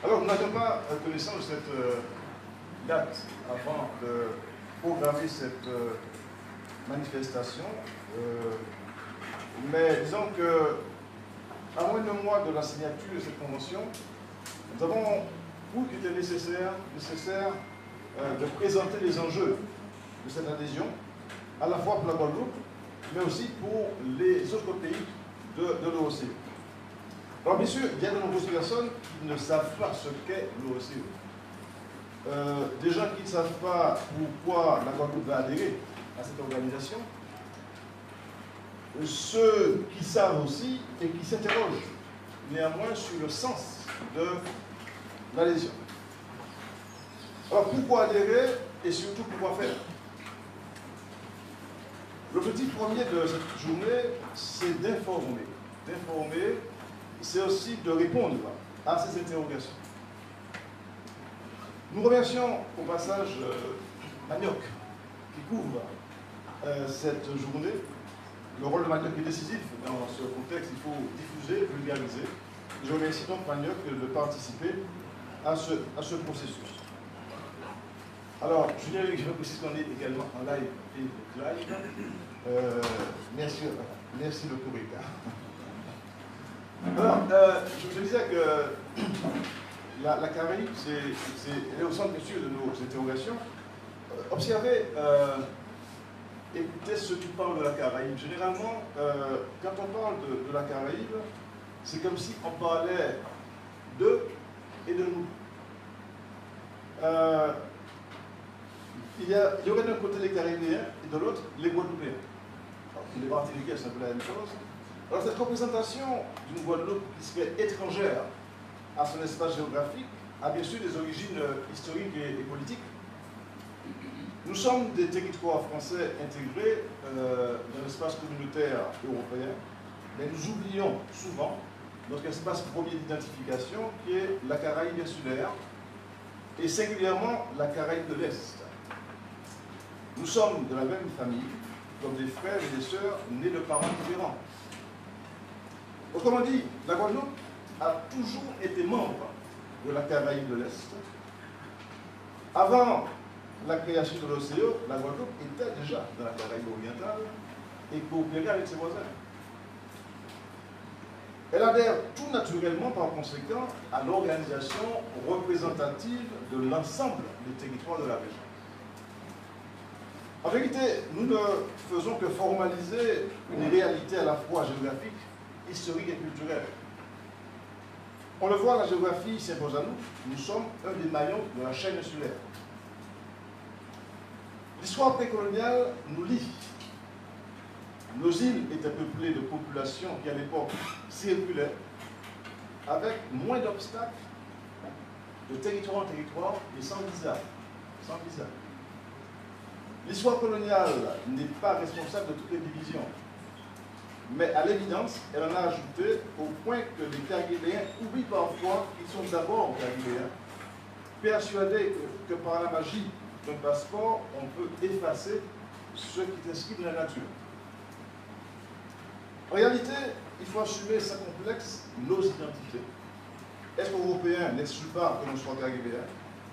Alors, nous n'avions pas connaissance de cette date avant de programmer cette manifestation, mais disons que, à moins d'un mois de la signature de cette convention, nous avons cru qu'il était nécessaire de présenter les enjeux de cette adhésion, à la fois pour la Guadeloupe, mais aussi pour les autres pays de l'OOCE. Alors bien sûr, il y a de nombreuses personnes qui ne savent pas ce qu'est l'OOCE. Des gens qui ne savent pas pourquoi la Guadeloupe va adhérer à cette organisation. Ceux qui savent aussi et qui s'interrogent néanmoins sur le sens de l'adhésion. Alors pourquoi adhérer et surtout pourquoi faire? L'objectif premier de cette journée, c'est d'informer. D'informer, c'est aussi de répondre à ces interrogations. Nous remercions au passage Manioc qui couvre cette journée. Le rôle de Manioc est décisif dans ce contexte, il faut diffuser, vulgariser. Je remercie donc Manioc de participer à ce processus. Alors, Julien, je précise qu'on est également en live et live. Merci le Coréca. Alors, je disais que la Caraïbe, elle est au centre bien sûr de nos interrogations. Observez, écoutez ceux qui parlent de la Caraïbe. Généralement, quand on parle de la Caraïbe, c'est comme si on parlait d'eux et de nous. Il y aurait d'un côté les Caribéens et de l'autre les Guadeloupéens. Les Martiniquais, c'est un peu la même chose. Alors cette représentation d'une Guadeloupe qui serait étrangère à son espace géographique a bien sûr des origines historiques et politiques. Nous sommes des territoires français intégrés dans l'espace communautaire européen, mais nous oublions souvent notre espace premier d'identification qui est la Caraïbe insulaire et singulièrement la Caraïbe de l'Est. Nous sommes de la même famille, comme des frères et des sœurs nés de parents différents. Autrement dit, la Guadeloupe a toujours été membre de la Caraïbe de l'Est. Avant la création de l'OCE, la Guadeloupe était déjà dans la Caraïbe orientale et coopérait avec ses voisins. Elle adhère tout naturellement, par conséquent, à l'organisation représentative de l'ensemble des territoires de la région. En vérité, nous ne faisons que formaliser une réalité à la fois géographique, historique et culturelle. On le voit, la géographie s'impose à nous. Nous sommes un des maillons de la chaîne insulaire. L'histoire précoloniale nous lie. Nos îles étaient peuplées de populations qui, à l'époque, circulaient avec moins d'obstacles de territoire en territoire et sans visa. Sans visa. L'histoire coloniale n'est pas responsable de toutes les divisions, mais à l'évidence, elle en a ajouté au point que les Caribéens oublient parfois qu'ils sont d'abord Caribéens, persuadés que par la magie d'un passeport, on peut effacer ce qui est inscrit dans la nature. En réalité, il faut assumer sans complexe nos identités. Être européen n'exclut pas que l'on soit Caribéen.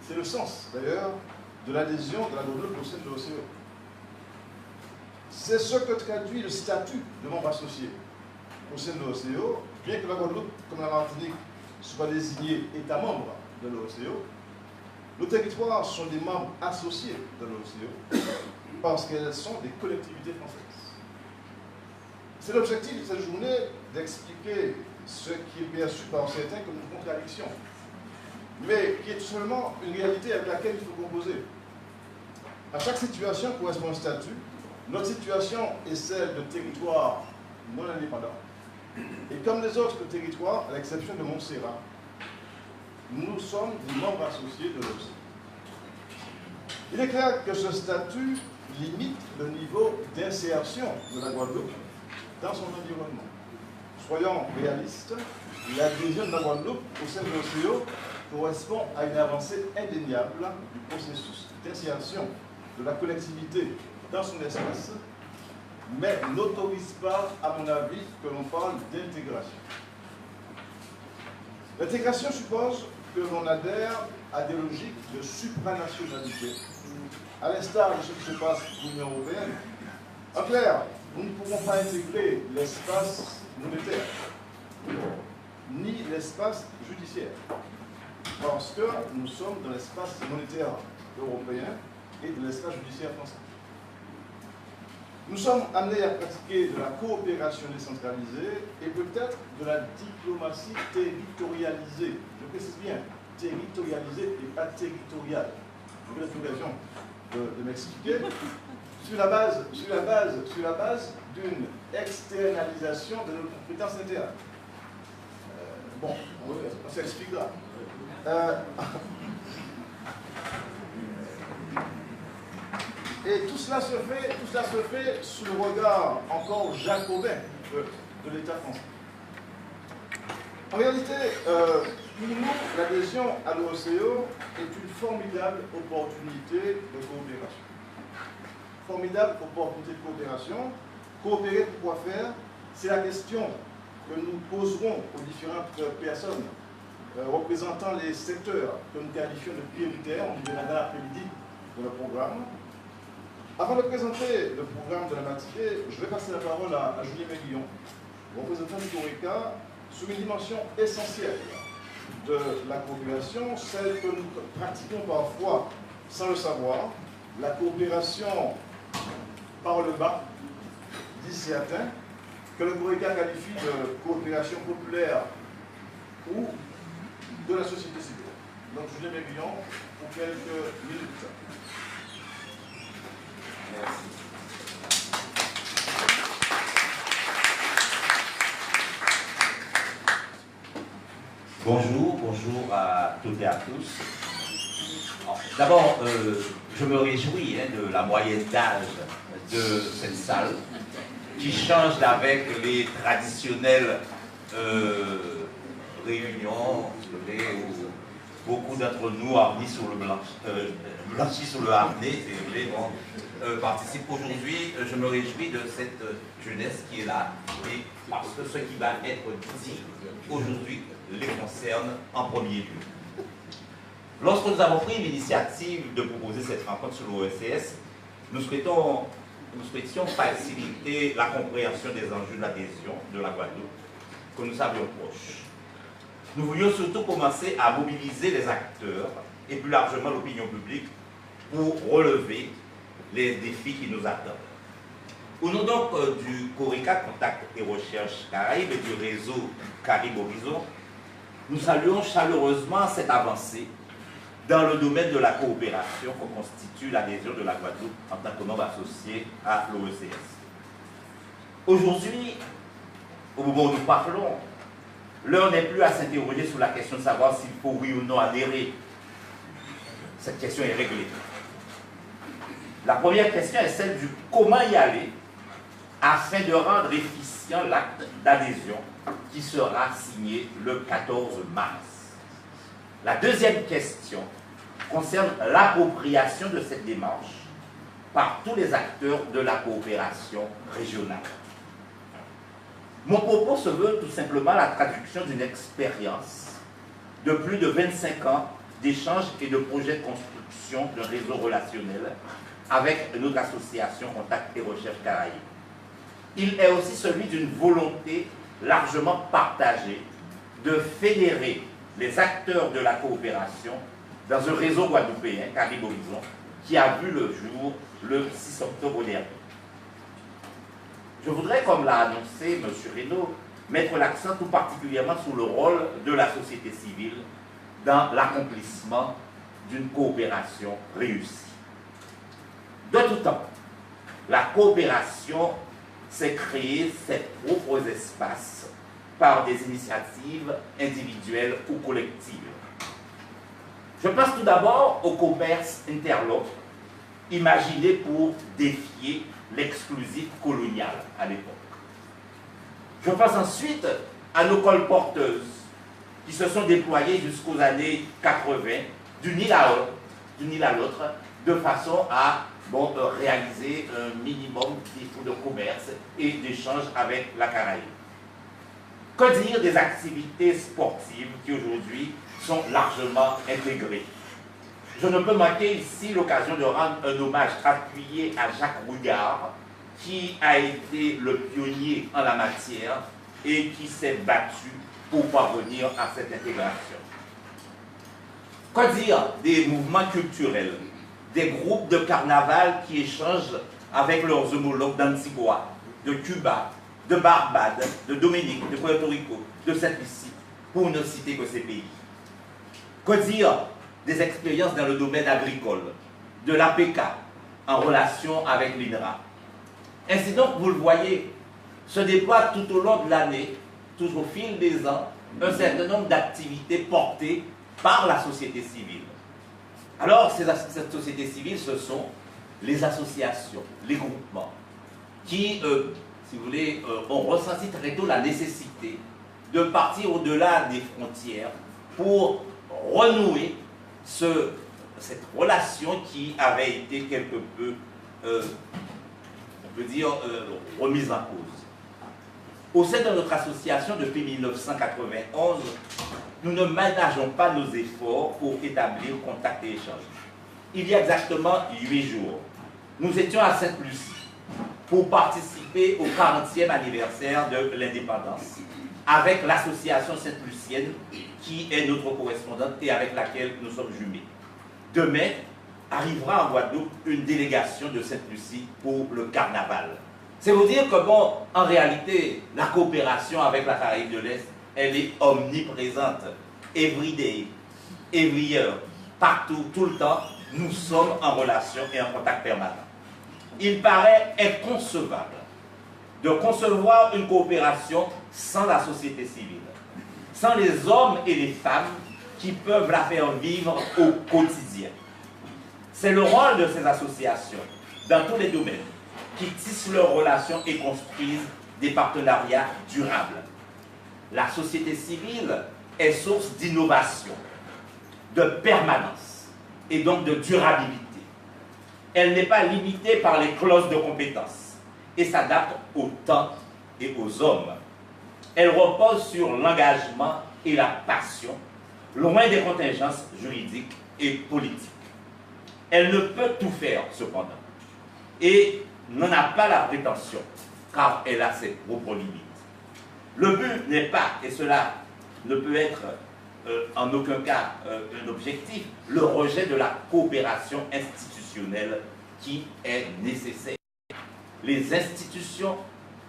C'est le sens, d'ailleurs, de l'adhésion de la Guadeloupe au sein de l'OCE. C'est ce que traduit le statut de membre associé au sein de l'OCE, bien que la Guadeloupe, comme la Martinique, soit désignée État membre de l'OCE. Nos territoires sont des membres associés de l'OCE parce qu'elles sont des collectivités françaises. C'est l'objectif de cette journée d'expliquer ce qui est perçu par certains comme une contradiction, mais qui est tout simplement une réalité avec laquelle il faut composer. À chaque situation correspond un statut. Notre situation est celle de territoires non indépendants. Et comme les autres territoires, à l'exception de Montserrat, nous sommes des membres associés de l'OCE. Il est clair que ce statut limite le niveau d'insertion de la Guadeloupe dans son environnement. Soyons réalistes, l'adhésion de la Guadeloupe au sein de l'OCE correspond à une avancée indéniable du processus d'insertion de la collectivité dans son espace, mais n'autorise pas, à mon avis, que l'on parle d'intégration. L'intégration suppose que l'on adhère à des logiques de supranationalité, à l'instar de ce qui se passe dans l'Union européenne. En clair, nous ne pouvons pas intégrer l'espace monétaire, ni l'espace judiciaire, parce que nous sommes dans l'espace monétaire européen et de l'espace judiciaire français. Nous sommes amenés à pratiquer de la coopération décentralisée et peut-être de la diplomatie territorialisée. Je précise bien, territorialisée et pas territoriale. Je vais l'occasion de m'expliquer. Sur la base d'une externalisation de nos compétences internes. Bon, on s'expliquera. Et tout cela se fait sous le regard encore jacobin de l'État français. En réalité, pour nous, l'adhésion à l'OCDE est une formidable opportunité de coopération. Formidable opportunité de coopération. Coopérer pour quoi faire? C'est la question que nous poserons aux différentes personnes représentant les secteurs que nous qualifions de prioritaires. On y verra dans l'après-midi de le programme. Avant de présenter le programme de la matinée, je vais passer la parole à Julien Méguillon, représentant du CORECA, sur une dimension essentielle de la coopération, celle que nous pratiquons parfois sans le savoir, la coopération par le bas, dit certains, que le CORECA qualifie de coopération populaire ou de la société civile. Donc Julien Méguillon, pour quelques minutes. Merci. Bonjour à toutes et à tous. D'abord, je me réjouis de la moyenne d'âge de cette salle qui change avec les traditionnelles réunions où beaucoup d'entre nous harnis sur le blanchis sur le harnais, participent aujourd'hui. Je me réjouis de cette jeunesse qui est là, et parce que ce qui va être dit aujourd'hui les concerne en premier lieu. Lorsque nous avons pris l'initiative de proposer cette rencontre sur l'OECS, nous souhaitions faciliter la compréhension des enjeux de l'adhésion de la Guadeloupe que nous savions proches. Nous voulions surtout commencer à mobiliser les acteurs et plus largement l'opinion publique pour relever les défis qui nous attendent. Au nom donc du CORECA, Contact et Recherche Caraïbes, et du réseau Caraïbes Horizon, nous saluons chaleureusement cette avancée dans le domaine de la coopération que constitue l'adhésion de la Guadeloupe en tant que membre associé à l'OECS. Aujourd'hui, au moment où nous parlons, l'heure n'est plus à s'interroger sur la question de savoir s'il faut oui ou non adhérer. Cette question est réglée. La première question est celle du comment y aller afin de rendre efficient l'acte d'adhésion qui sera signé le 14 mars. La deuxième question concerne l'appropriation de cette démarche par tous les acteurs de la coopération régionale. Mon propos se veut tout simplement la traduction d'une expérience de plus de 25 ans d'échanges et de projets de construction d'un réseau relationnel avec notre association Contact et Recherche Caraïbes. Il est aussi celui d'une volonté largement partagée de fédérer les acteurs de la coopération dans un réseau guadeloupéen, Caraïbes Horizon, qui a vu le jour le 6 octobre dernier. Je voudrais, comme l'a annoncé M. Reynaud, mettre l'accent tout particulièrement sur le rôle de la société civile dans l'accomplissement d'une coopération réussie. De tout temps, la coopération s'est créée ses propres espaces par des initiatives individuelles ou collectives. Je pense tout d'abord au commerce interlope, imaginé pour défier l'exclusif colonial à l'époque. Je pense ensuite à nos colporteuses qui se sont déployées jusqu'aux années 80 d'une île à l'autre de façon à réaliser un minimum de commerce et d'échange avec la Caraïbe. Que dire des activités sportives qui aujourd'hui sont largement intégrées? Je ne peux manquer ici l'occasion de rendre un hommage appuyé à Jacques Rouillard, qui a été le pionnier en la matière et qui s'est battu pour parvenir à cette intégration. Que dire des mouvements culturels, des groupes de carnaval qui échangent avec leurs homologues d'Antigua, de Cuba, de Barbade, de Dominique, de Puerto Rico, de Saint-Lucie, pour ne citer que ces pays? Que dire des expériences dans le domaine agricole, de l'APK en relation avec l'INRA? Ainsi donc, vous le voyez, se déploie tout au long de l'année, tout au fil des ans, un certain nombre d'activités portées par la société civile. Alors, cette société civile, ce sont les associations, les groupements, qui, si vous voulez, ont ressenti très tôt la nécessité de partir au-delà des frontières pour renouer cette relation qui avait été quelque peu, on peut dire, remise en cause. Au sein de notre association, depuis 1991, nous ne ménageons pas nos efforts pour établir contact et échange. Il y a exactement 8 jours, nous étions à Sainte-Lucie pour participer au 40e anniversaire de l'indépendance avec l'association Sainte-Lucienne qui est notre correspondante et avec laquelle nous sommes jumelés. Demain, arrivera en Guadeloupe une délégation de Sainte-Lucie pour le carnaval. C'est vous dire que, bon, en réalité, la coopération avec la Caraïbe de l'Est, elle est omniprésente. Every day, every year, partout, tout le temps, nous sommes en relation et en contact permanent. Il paraît inconcevable de concevoir une coopération sans la société civile, sans les hommes et les femmes qui peuvent la faire vivre au quotidien. C'est le rôle de ces associations, dans tous les domaines, qui tissent leurs relations et construisent des partenariats durables. La société civile est source d'innovation, de permanence et donc de durabilité. Elle n'est pas limitée par les clauses de compétence et s'adapte au temps et aux hommes. Elle repose sur l'engagement et la passion, loin des contingences juridiques et politiques. Elle ne peut tout faire, cependant, et n'en a pas la prétention, car elle a ses propres limites. Le but n'est pas, et cela ne peut être en aucun cas un objectif, le rejet de la coopération institutionnelle qui est nécessaire. Les institutions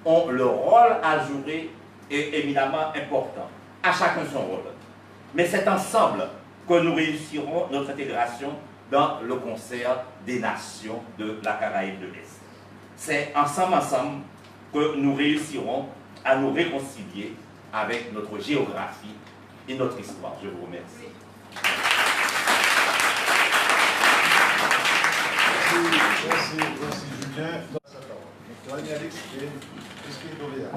ont leur rôle à jouer et éminemment important, à chacun son rôle. Mais c'est ensemble que nous réussirons notre intégration dans le concert des nations de la Caraïbe de l'Est. C'est ensemble que nous réussirons à nous réconcilier avec notre géographie et notre histoire. Je vous remercie. Merci Julien. Donc, Alex et Christine Doléa.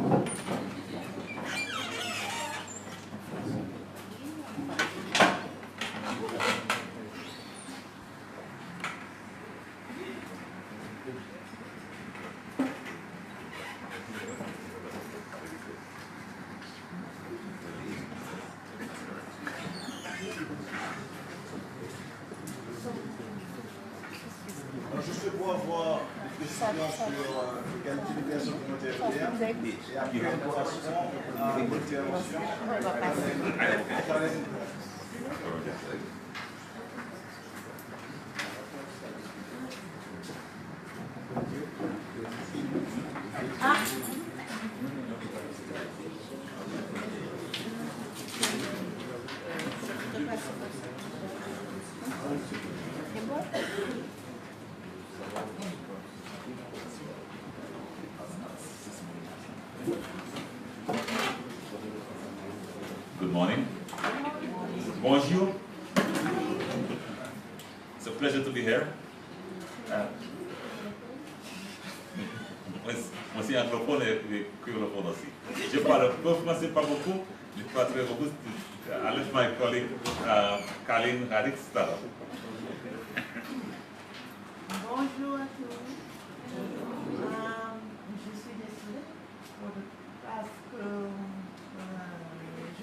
Juste pour avoir des précisions sur l'égalité des personnes communautaires et après on correspond à l'intervention. Good morning. Bonjour. It's a pleasure to be here. Moi aussi anglophone et créolophone aussi. Je parle peu français, pas beaucoup, je parle très beaucoup. I'll let my colleague Kalin Radix start. Bonjour à tous. Je suis désolée parce que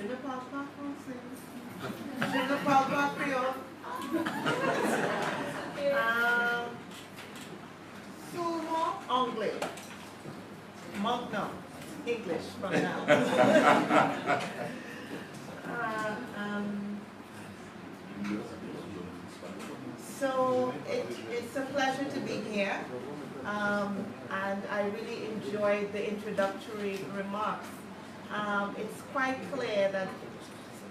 ne parle pas français. Je ne parle pas créole. Souvent anglais. Maintenant, English from now. So it's a pleasure to be here, and I really enjoyed the introductory remarks. It's quite clear that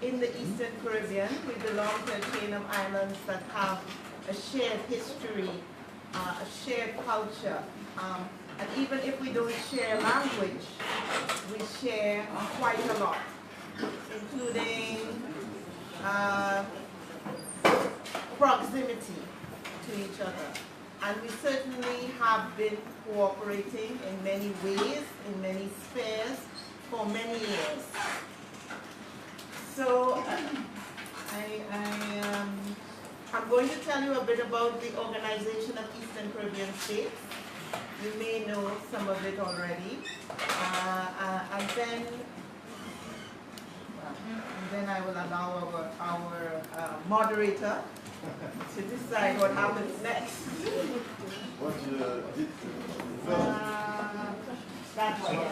in the Eastern Caribbean, we belong to a chain of islands that have a shared history, a shared culture, and even if we don't share language, we share quite a lot, including proximity to each other. And we certainly have been cooperating in many ways, in many spheres, for many years. So I'm going to tell you a bit about the Organization of Eastern Caribbean States. You may know some of it already. And then I will allow our moderator to decide what happens next. What did That way.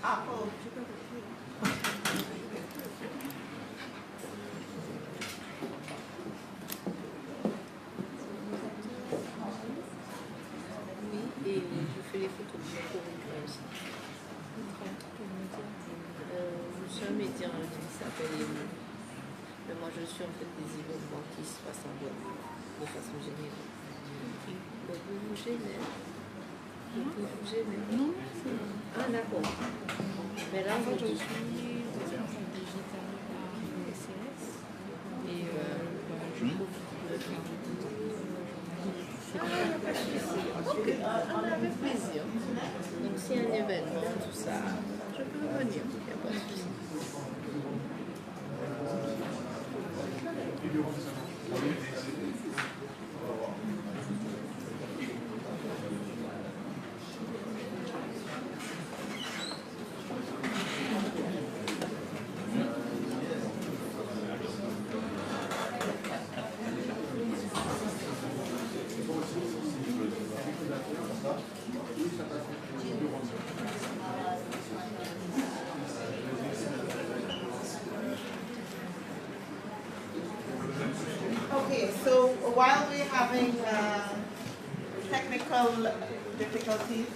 Apple. Oui, et je fais les photos pour une presse. Je suis un média qui s'appelle Émo. Mais moi, je suis en fait des événements qui se passent en Guadeloupe, de façon générale. Vous vous gênez? Vous vous gênez? Non. Ah, d'accord. Mais là, je suis et je trouve ok, avec plaisir. Donc s'il y a un événement, tout ça, je peux venir, il n'y a pas de souci. Okay, so while we're having technical difficulties,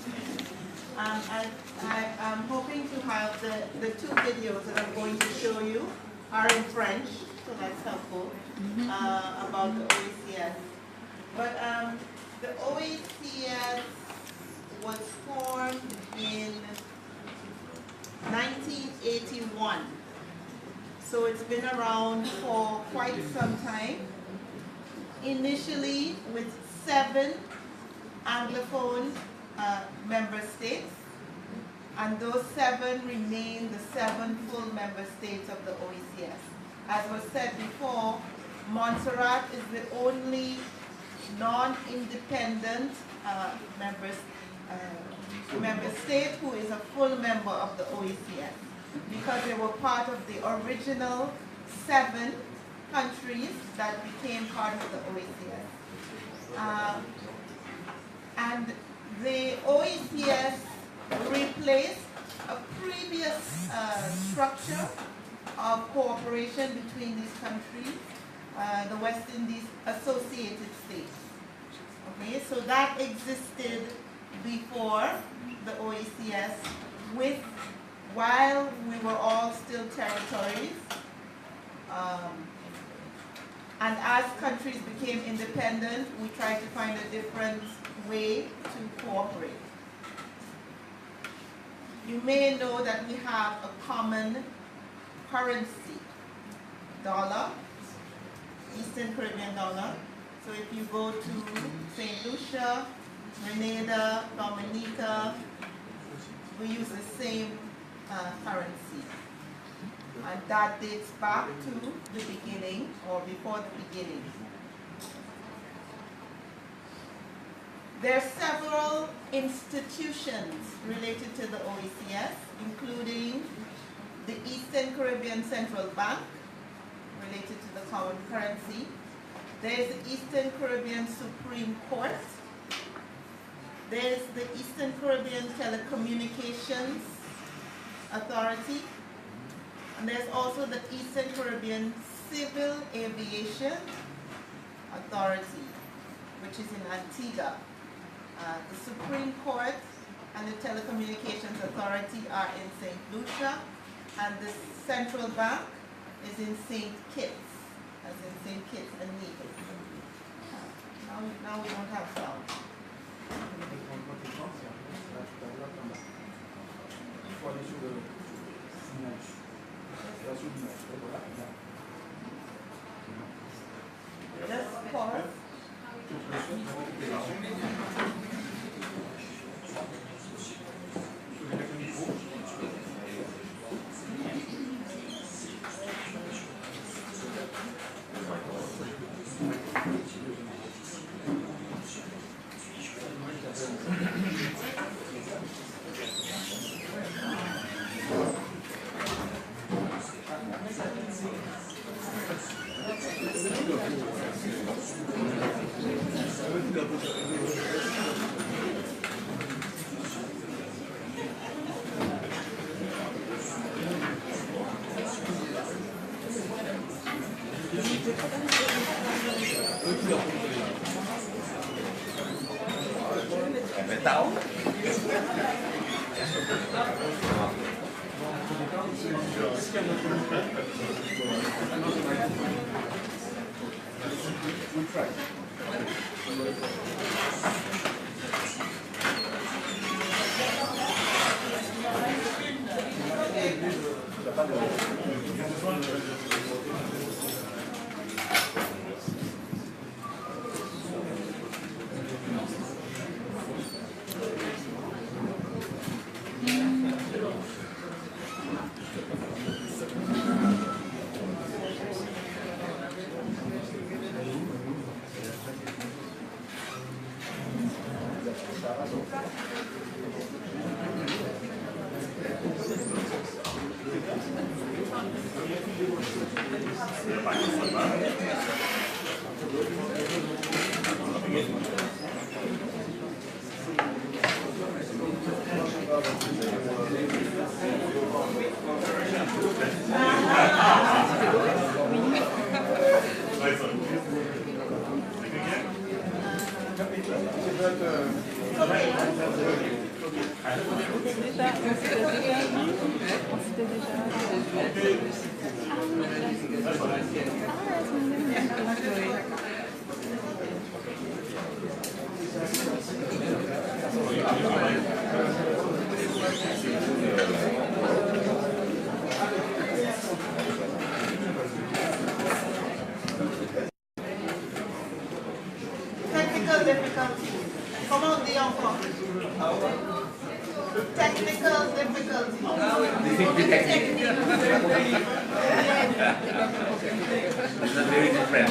I'm hoping to have the two videos that I'm going to show you are in French, so that's helpful, about the OECS. But the OECS was formed in 1981. So it's been around for quite some time. Initially with 7 Anglophone member states, and those 7 remain the 7 full member states of the OECS. As was said before, Montserrat is the only non-independent member state who is a full member of the OECS, because they were part of the original 7 countries that became part of the OECS. And the OECS replaced a previous structure of cooperation between these countries, the West Indies Associated States. Okay, so that existed before the OECS while we were all still territories. And as countries became independent, we tried to find a different way to cooperate. You may know that we have a common currency, dollar, Eastern Caribbean dollar. So if you go to St. Lucia, Grenada, Dominica, we use the same currency. And that dates back to the beginning or before the beginning. There are several institutions related to the OECS, including the Eastern Caribbean Central Bank, related to the common currency. There's the Eastern Caribbean Supreme Court. There's the Eastern Caribbean Telecommunications Authority. And there's also the Eastern Caribbean Civil Aviation Authority, which is in Antigua. The Supreme Court and the Telecommunications Authority are in St. Lucia, and the Central Bank is in St. Kitts, as in St. Kitts and Nevis. Now we don't have sound. Just pause. Technical difficulties. Comment on dit encore? Technical difficulties. Not very different.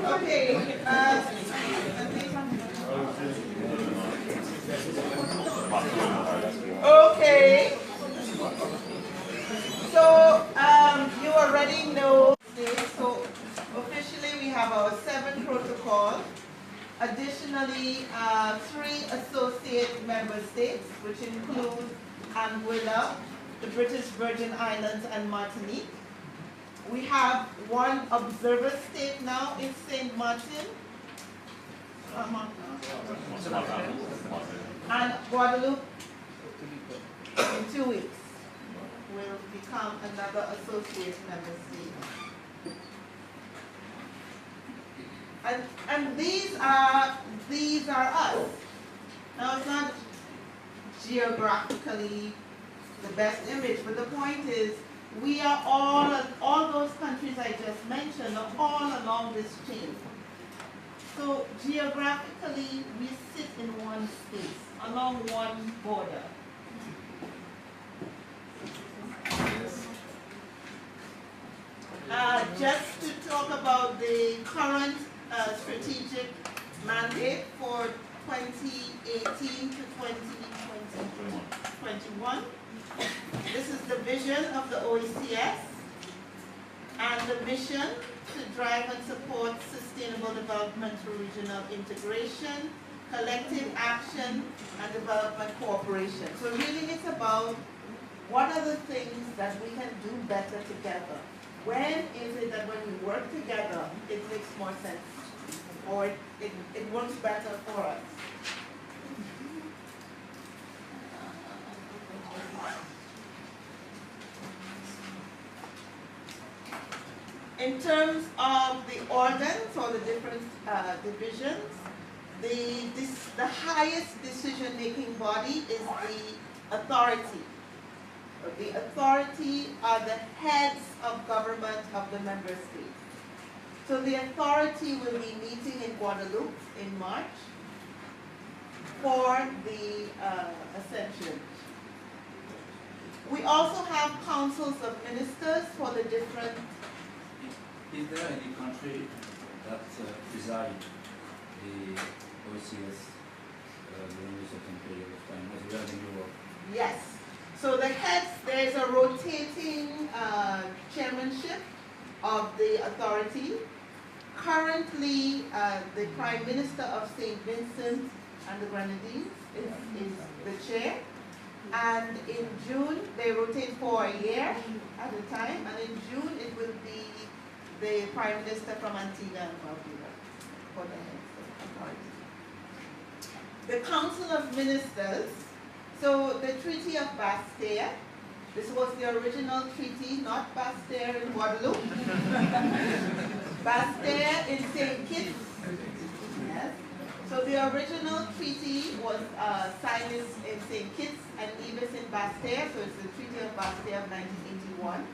Okay. Okay. So you already know this. So officially we have our 7 protocol. Additionally, 3 associate member states, which include Anguilla, the British Virgin Islands, and Martinique. We have 1 observer state now in St. Martin. And Guadeloupe in 2 weeks will become another associate member state. And these are us. Now it's not geographically the best image, but the point is we are all those countries I just mentioned are all along this chain. So geographically, we sit in one space, along one border. Just to talk about the current strategic mandate for 2018 to 2021. This is the vision of the OECS and the mission to drive and support sustainable development through regional integration, collective action, and development cooperation. So really it's about what are the things that we can do better together. When is it that when we work together, it makes more sense, or it works better for us? In terms of the organs or the different divisions, the highest decision-making body is the authority. The authority are the heads of government of the member states. So the authority will be meeting in Guadeloupe in March for the ascension. We also have councils of ministers for the different. Is there any country that preside the OECS during a certain period of time, as well as in Europe? Yes. So the heads, there is a rotating chairmanship of the authority. Currently, the Prime Minister of St. Vincent and the Grenadines is the chair. And in June, they rotate for a year at a time. And in June, it will be the Prime Minister from Antigua and Barbuda for the heads of authority. The Council of Ministers. So the Treaty of Basse-Terre, this was the original treaty, not Basse-Terre in Guadeloupe. Basse-Terre in St. Kitts. Yes. So the original treaty was signed in St. Kitts and Nevis in Basse-Terre, so it's the Treaty of Basse-Terre of 1981.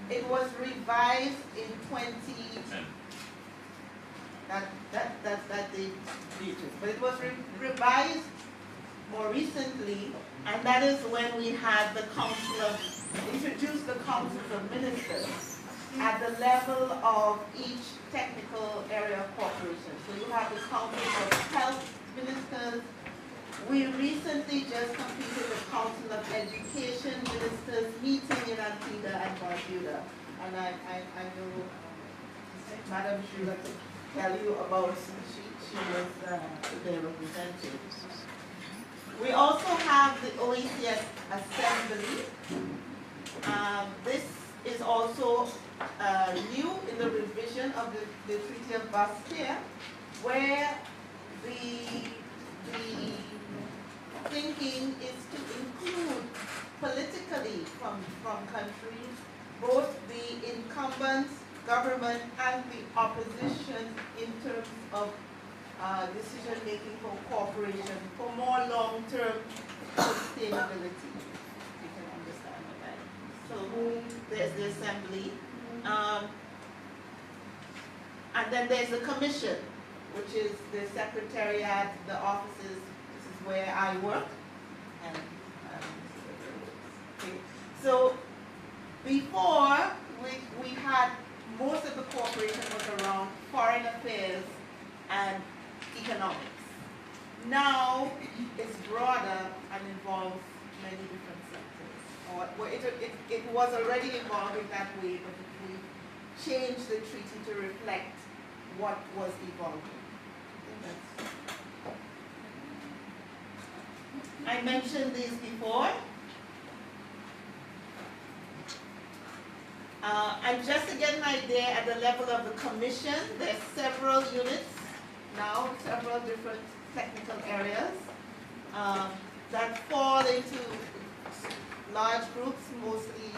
It was revised in 2010. That's the features. But it was revised more recently, and that is when we had the introduced the councils of ministers at the level of each technical area of cooperation. So you have the council of health ministers. We recently just completed the council of education ministers meeting in Antigua and Barbuda, and I know Madam Shula to tell you about she was their representative. We also have the OECS Assembly. This is also new in the revision of the Treaty of Basse-Terre, where the thinking is to include politically from countries both the incumbent government and the opposition in terms of decision-making for cooperation, for more long-term sustainability. You can understand what that is. So there's the assembly. And then there's the commission, which is the secretariat, the offices. This is where I work. And, okay. So before, we had most of the cooperation was around foreign affairs and economics. Now it's broader and involves many different sectors. It was already evolving that way, but we changed the treaty to reflect what was evolving. I mentioned these before. And just to get an idea at the level of the commission, there's several units now, several different technical areas that fall into large groups, mostly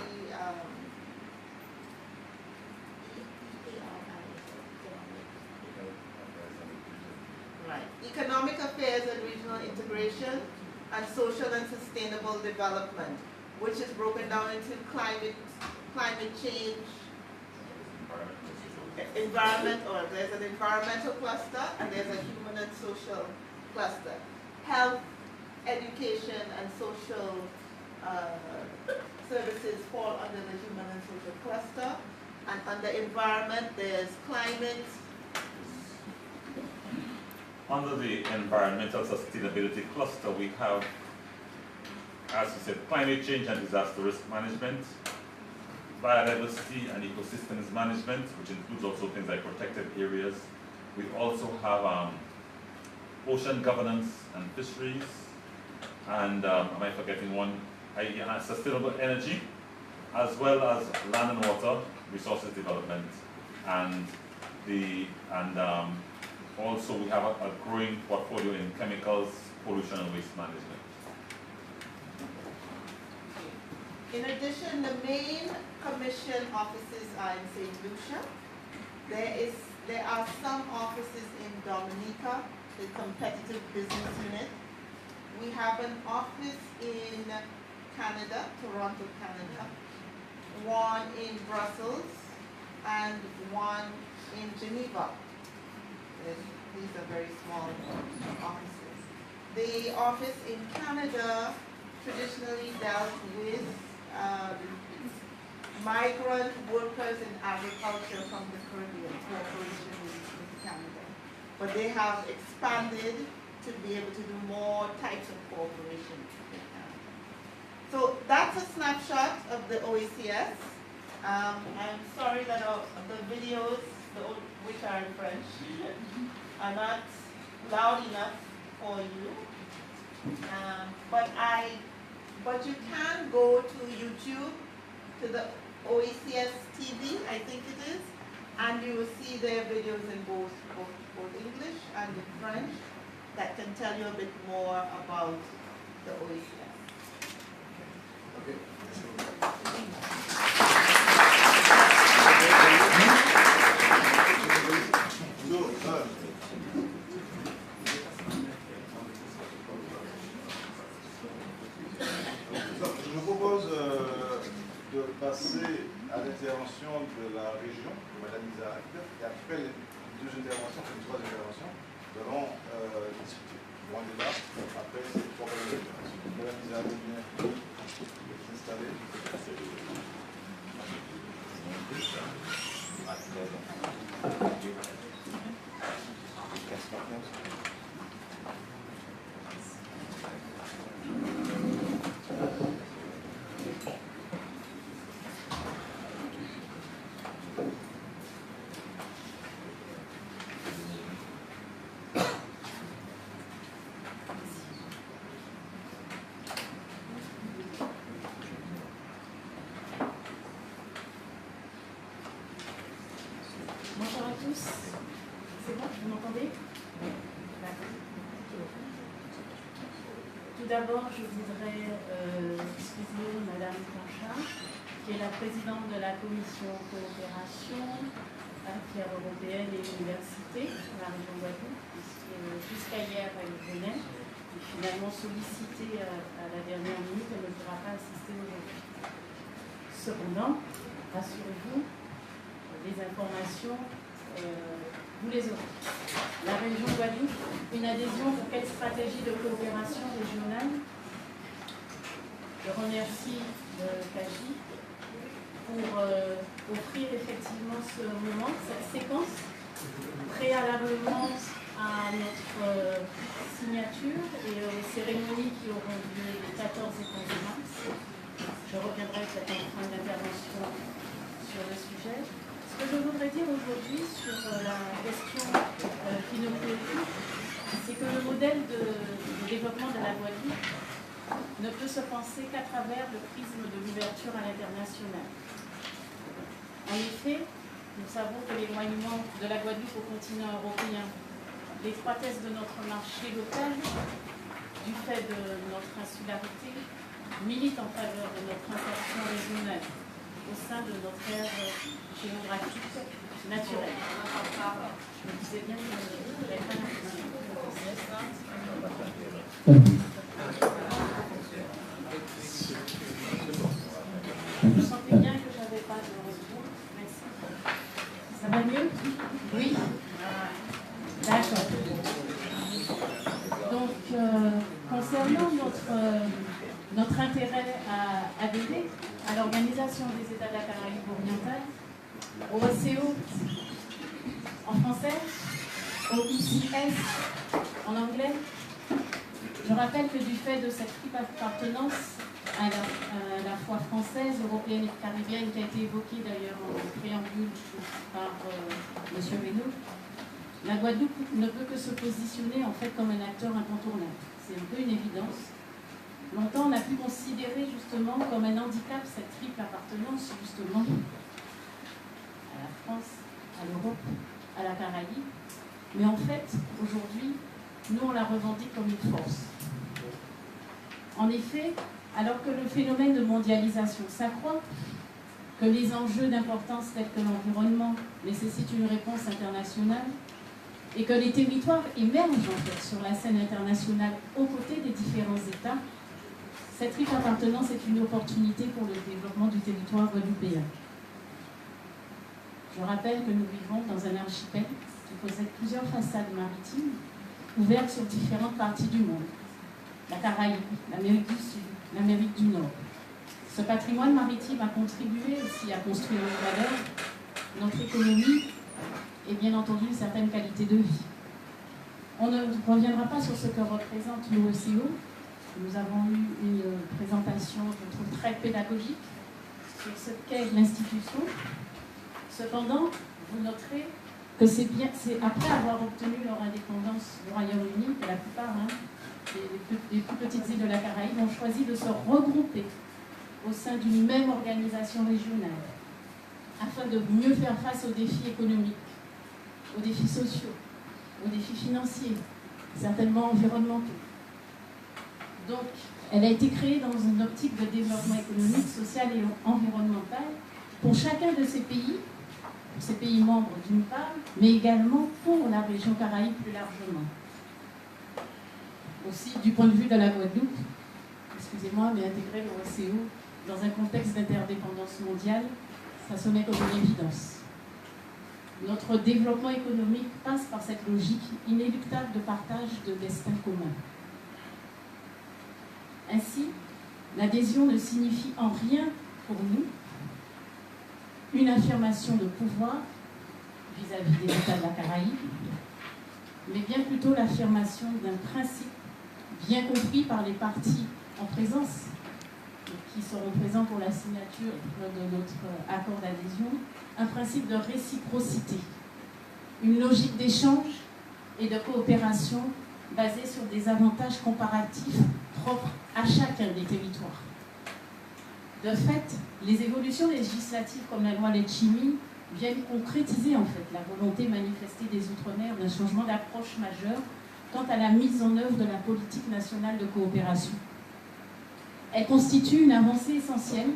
economic affairs and regional integration, and social and sustainable development, which is broken down into climate change, there's an environmental cluster and there's a human and social cluster. Health, education, and social services fall under the human and social cluster. And under environment, there's climate. Under the environmental sustainability cluster, we have, as you said, climate change and disaster risk management, biodiversity and ecosystems management, which includes also things like protected areas. We also have ocean governance and fisheries, and am I forgetting one? Sustainable energy, as well as land and water resources development, and also we have a growing portfolio in chemicals, pollution, and waste management. In addition, the main commission offices are in St. Lucia. There are some offices in Dominica, the competitive business unit. We have an office in Canada, Toronto, Canada, one in Brussels, and one in Geneva. These are very small offices. The office in Canada traditionally dealt with migrant workers in agriculture from the Caribbean, cooperation with Canada. But they have expanded to be able to do more types of cooperation with Canada. So that's a snapshot of the OACS. I'm sorry that the videos, which are in French, are not loud enough for you. But you can go to YouTube, to the OACS TV, I think it is, and you will see their videos in both English and in French that can tell you a bit more about the OACS. Okay. Je vous propose de passer à l'intervention de la région, de Mme Isaac, et après les deux interventions, les trois interventions, nous allons discuter. Bon débat, après ces trois interventions. Mme Isaac, bien s'installer. Bonjour à tous. C'est bon, vous m'entendez? Tout d'abord, je voudrais excuser Madame Planchat, qui est la présidente de la commission coopération, affaires européennes et universités dans la région Guadeloupe, puisque jusqu'à hier, elle venait, et finalement sollicitée à la dernière minute, elle ne pourra pas assister aujourd'hui. Cependant, rassurez-vous, les informations, vous les aurez. La région Guadeloupe, une adhésion pour quelle stratégie de coopération régionale? Je remercie CAGI pour offrir effectivement ce moment, cette séquence, préalablement à notre signature et aux cérémonies qui auront lieu les 14 et 15 mars. Je reviendrai peut-être en fin d'intervention sur le sujet. Ce que je voudrais dire aujourd'hui sur la question qui nous préoccupe, c'est que le modèle de développement de la Guadeloupe ne peut se penser qu'à travers le prisme de l'ouverture à l'international. En effet, nous savons que l'éloignement de la Guadeloupe au continent européen, l'étroitesse de notre marché local, du fait de notre insularité, milite en faveur de notre insertion régionale au sein de notre aire géographique naturelle. Je me disais bien que je n'avais pas l'impression Je sentais bien que je n'avais pas de retour. Merci. Ça va mieux? notre intérêt à adhérer à l'Organisation des États de la Caraïbe orientale, au OCO en français, au ICS en anglais. Je rappelle que du fait de cette triple appartenance à la fois française, européenne et caribéenne, qui a été évoquée d'ailleurs en préambule par M. Reynaud, la Guadeloupe ne peut que se positionner en fait comme un acteur incontournable. C'est un peu une évidence. Longtemps, on a pu considérer justement comme un handicap cette triple appartenance justement à la France, à l'Europe, à la Caraïbe. Mais en fait, aujourd'hui, nous, on la revendique comme une force. En effet, alors que le phénomène de mondialisation s'accroît, que les enjeux d'importance tels que l'environnement nécessitent une réponse internationale, et que les territoires émergent en fait sur la scène internationale aux côtés des différents États, cette triple appartenance est une opportunité pour le développement du territoire guadeloupéen. Je rappelle que nous vivons dans un archipel qui possède plusieurs façades maritimes ouvertes sur différentes parties du monde. La Caraïbe, l'Amérique du Sud, l'Amérique du Nord. Ce patrimoine maritime a contribué aussi à construire nos valeurs, notre économie et bien entendu une certaine qualité de vie. On ne reviendra pas sur ce que représente l'OECO. Nous avons eu une présentation, je trouve, très pédagogique sur ce qu'est l'institution. Cependant, vous noterez que c'est après avoir obtenu leur indépendance du Royaume-Uni que la plupart des plus petites îles de la Caraïbe ont choisi de se regrouper au sein d'une même organisation régionale afin de mieux faire face aux défis économiques, aux défis sociaux, aux défis financiers, certainement environnementaux. Donc, elle a été créée dans une optique de développement économique, social et environnemental pour chacun de ces pays, pour ces pays membres d'une part, mais également pour la région Caraïbe plus largement. Aussi, du point de vue de la Guadeloupe, excusez-moi, mais intégrer l'OCO dans un contexte d'interdépendance mondiale, ça sonnait comme une évidence. Notre développement économique passe par cette logique inéluctable de partage de destin commun. Ainsi, l'adhésion ne signifie en rien pour nous une affirmation de pouvoir vis-à-vis des États de la Caraïbe, mais bien plutôt l'affirmation d'un principe bien compris par les parties en présence, qui seront présents pour la signature de notre accord d'adhésion, un principe de réciprocité, une logique d'échange et de coopération basée sur des avantages comparatifs propres à chacun des territoires. De fait, les évolutions législatives comme la loi Letchimy viennent concrétiser en fait la volonté manifestée des Outre-mer d'un changement d'approche majeur quant à la mise en œuvre de la politique nationale de coopération. Elle constitue une avancée essentielle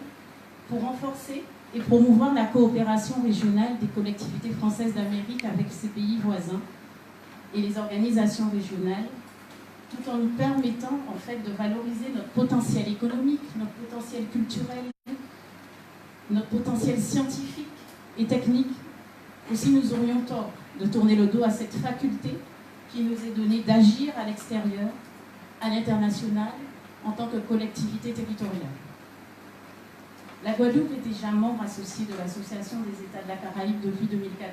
pour renforcer et promouvoir la coopération régionale des collectivités françaises d'Amérique avec ses pays voisins et les organisations régionales, tout en nous permettant en fait de valoriser notre potentiel économique, notre potentiel culturel, notre potentiel scientifique et technique. Aussi, nous aurions tort de tourner le dos à cette faculté qui nous est donnée d'agir à l'extérieur, à l'international, en tant que collectivité territoriale. La Guadeloupe est déjà membre associé de l'Association des États de la Caraïbe depuis 2014.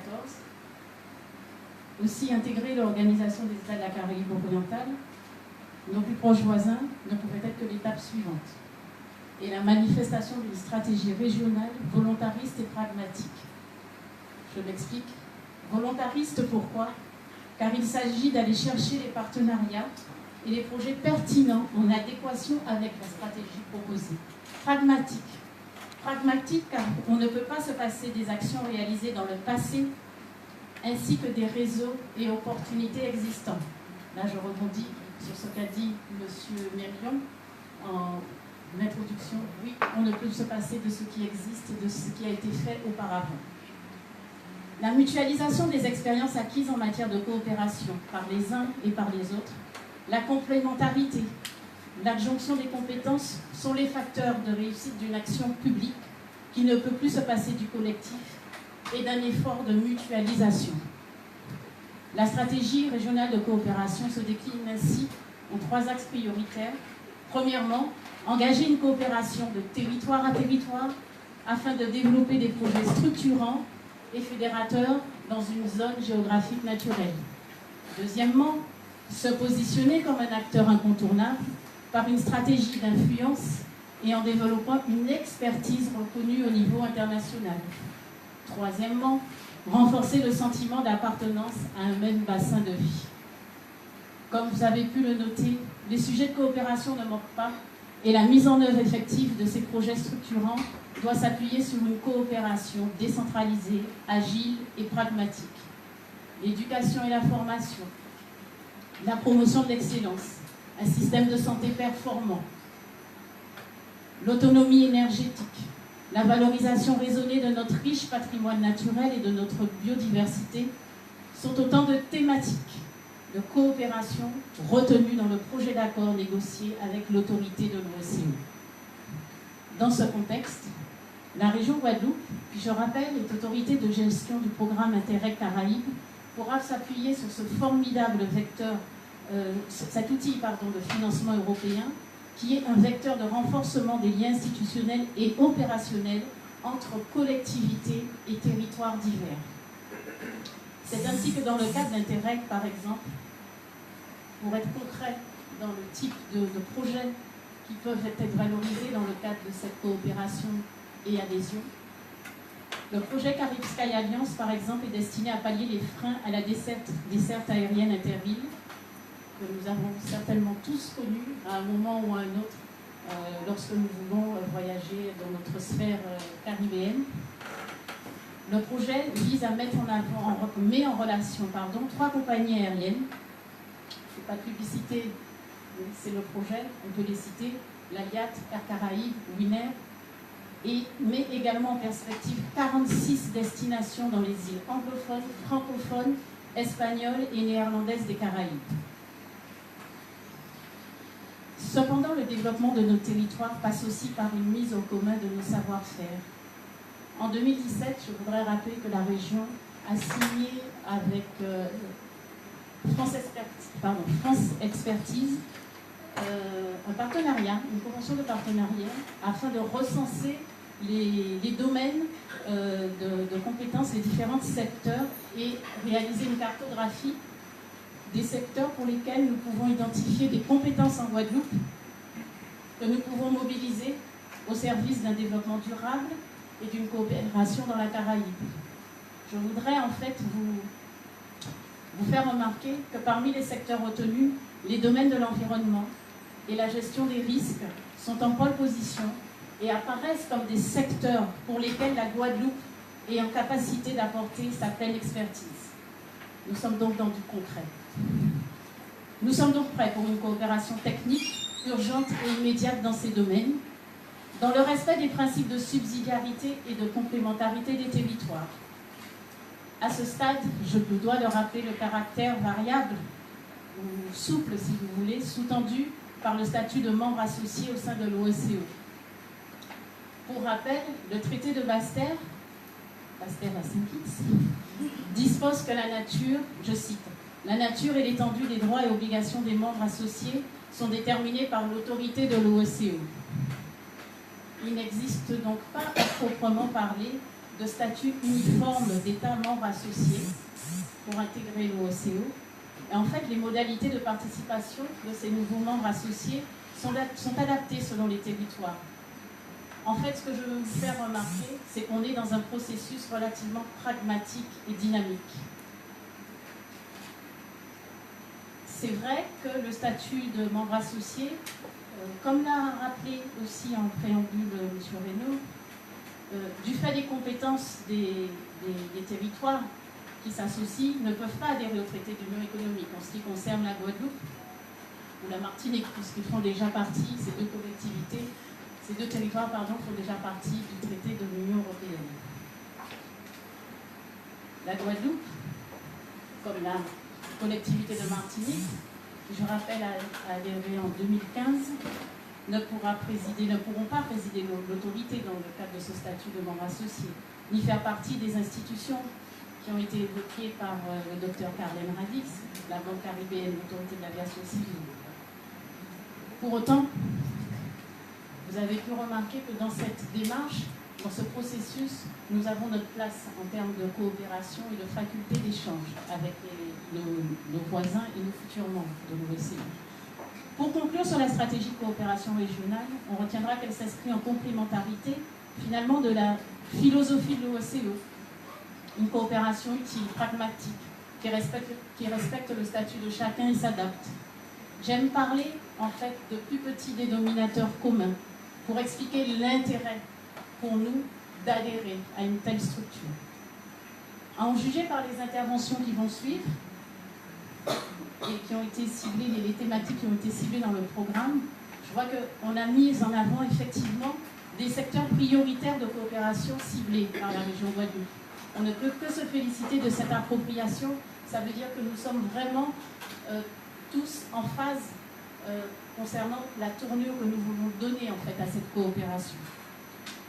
Aussi, intégrer l'Organisation des États de la Caraïbe orientale, nos plus proches voisins, ne pouvait être que l'étape suivante. Et la manifestation d'une stratégie régionale, volontariste et pragmatique. Je m'explique. Volontariste, pourquoi ? Car il s'agit d'aller chercher les partenariats et les projets pertinents en adéquation avec la stratégie proposée. Pragmatique. Pragmatique car on ne peut pas se passer des actions réalisées dans le passé ainsi que des réseaux et opportunités existants. Là, je rebondis sur ce qu'a dit M. Mérion en introduction. Oui, on ne peut se passer de ce qui existe et de ce qui a été fait auparavant. La mutualisation des expériences acquises en matière de coopération par les uns et par les autres, la complémentarité, l'adjonction des compétences sont les facteurs de réussite d'une action publique qui ne peut plus se passer du collectif et d'un effort de mutualisation. La stratégie régionale de coopération se décline ainsi en 3 axes prioritaires Premièrement, engager une coopération de territoire à territoire afin de développer des projets structurants et fédérateurs dans une zone géographique naturelle. Deuxièmement, se positionner comme un acteur incontournable par une stratégie d'influence et en développant une expertise reconnue au niveau international. Troisièmement, renforcer le sentiment d'appartenance à un même bassin de vie. Comme vous avez pu le noter, les sujets de coopération ne manquent pas et la mise en œuvre effective de ces projets structurants doit s'appuyer sur une coopération décentralisée, agile et pragmatique. L'éducation et la formation, la promotion de l'excellence, un système de santé performant, l'autonomie énergétique, la valorisation raisonnée de notre riche patrimoine naturel et de notre biodiversité sont autant de thématiques de coopération retenues dans le projet d'accord négocié avec l'autorité de l'OSCE. Dans ce contexte, la région Guadeloupe, qui je rappelle est autorité de gestion du programme Interreg Caraïbes, pourra s'appuyer sur ce formidable vecteur, cet outil de financement européen, qui est un vecteur de renforcement des liens institutionnels et opérationnels entre collectivités et territoires divers. C'est ainsi que dans le cadre d'Interreg, par exemple, pour être concret dans le type de projets qui peuvent être valorisés dans le cadre de cette coopération et adhésion, le projet Carib Sky Alliance, par exemple, est destiné à pallier les freins à la desserte aérienne interville, que nous avons certainement tous connu à un moment ou à un autre lorsque nous voulons voyager dans notre sphère caribéenne. Le projet vise à mettre met en relation trois compagnies aériennes. Je ne fais pas de publicité, c'est le projet, on peut les citer, l'Aliat, Air Caraïbes, Winair, et met également en perspective 46 destinations dans les îles anglophones, francophones, espagnoles et néerlandaises des Caraïbes. Cependant, le développement de nos territoires passe aussi par une mise en commun de nos savoir-faire. En 2017, je voudrais rappeler que la région a signé avec France Expertise un partenariat, une convention de partenariat, afin de recenser les domaines de compétences, les différents secteurs et réaliser une cartographie des secteurs pour lesquels nous pouvons identifier des compétences en Guadeloupe que nous pouvons mobiliser au service d'un développement durable et d'une coopération dans la Caraïbe. Je voudrais en fait vous faire remarquer que parmi les secteurs retenus, les domaines de l'environnement et la gestion des risques sont en pole position et apparaissent comme des secteurs pour lesquels la Guadeloupe est en capacité d'apporter sa pleine expertise. Nous sommes donc dans du concret. Nous sommes donc prêts pour une coopération technique, urgente et immédiate dans ces domaines, dans le respect des principes de subsidiarité et de complémentarité des territoires. À ce stade, je me dois de rappeler le caractère variable, ou souple si vous voulez, sous-tendu par le statut de membre associé au sein de l'OSCE. Pour rappel, le traité de Basse-Terre à Saint-Kitts, dispose que la nature, je cite, « La nature et l'étendue des droits et obligations des membres associés sont déterminés par l'autorité de l'OSCE. » Il n'existe donc pas, à proprement parler, de statut uniforme d'États membres associés pour intégrer l'OSCE. Et en fait, les modalités de participation de ces nouveaux membres associés sont adaptées selon les territoires. En fait, ce que je veux vous faire remarquer, c'est qu'on est dans un processus relativement pragmatique et dynamique. C'est vrai que le statut de membre associé, comme l'a rappelé aussi en préambule M. Reynaud, du fait des compétences des territoires qui s'associent, ne peuvent pas adhérer au traité d'union économique. En ce qui concerne la Guadeloupe ou la Martinique, puisqu'ils font déjà partie, ces deux territoires font déjà partie du traité de l'Union européenne. La Guadeloupe, comme la collectivité de Martinique, qui je rappelle a adhéré en 2015, ne pourront pas présider l'autorité dans le cadre de ce statut de membre associé, ni faire partie des institutions qui ont été évoquées par le docteur Carlen Radix, la Banque caribéenne, l'autorité de l'aviation civile. Pour autant, vous avez pu remarquer que dans cette démarche, dans ce processus, nous avons notre place en termes de coopération et de faculté d'échange avec nos voisins et nos futurs membres de l'OSCE. Pour conclure sur la stratégie de coopération régionale, on retiendra qu'elle s'inscrit en complémentarité finalement de la philosophie de l'OSCE, une coopération utile, pragmatique, qui respecte le statut de chacun et s'adapte. J'aime parler en fait de plus petits dénominateurs communs pour expliquer l'intérêt pour nous d'adhérer à une telle structure. À en juger par les interventions qui vont suivre et qui ont été ciblées, les thématiques qui ont été ciblées dans le programme, je vois qu'on a mis en avant effectivement des secteurs prioritaires de coopération ciblés par la région Guadeloupe. On ne peut que se féliciter de cette appropriation. Ça veut dire que nous sommes vraiment tous en phase concernant la tournure que nous voulons donner en fait à cette coopération.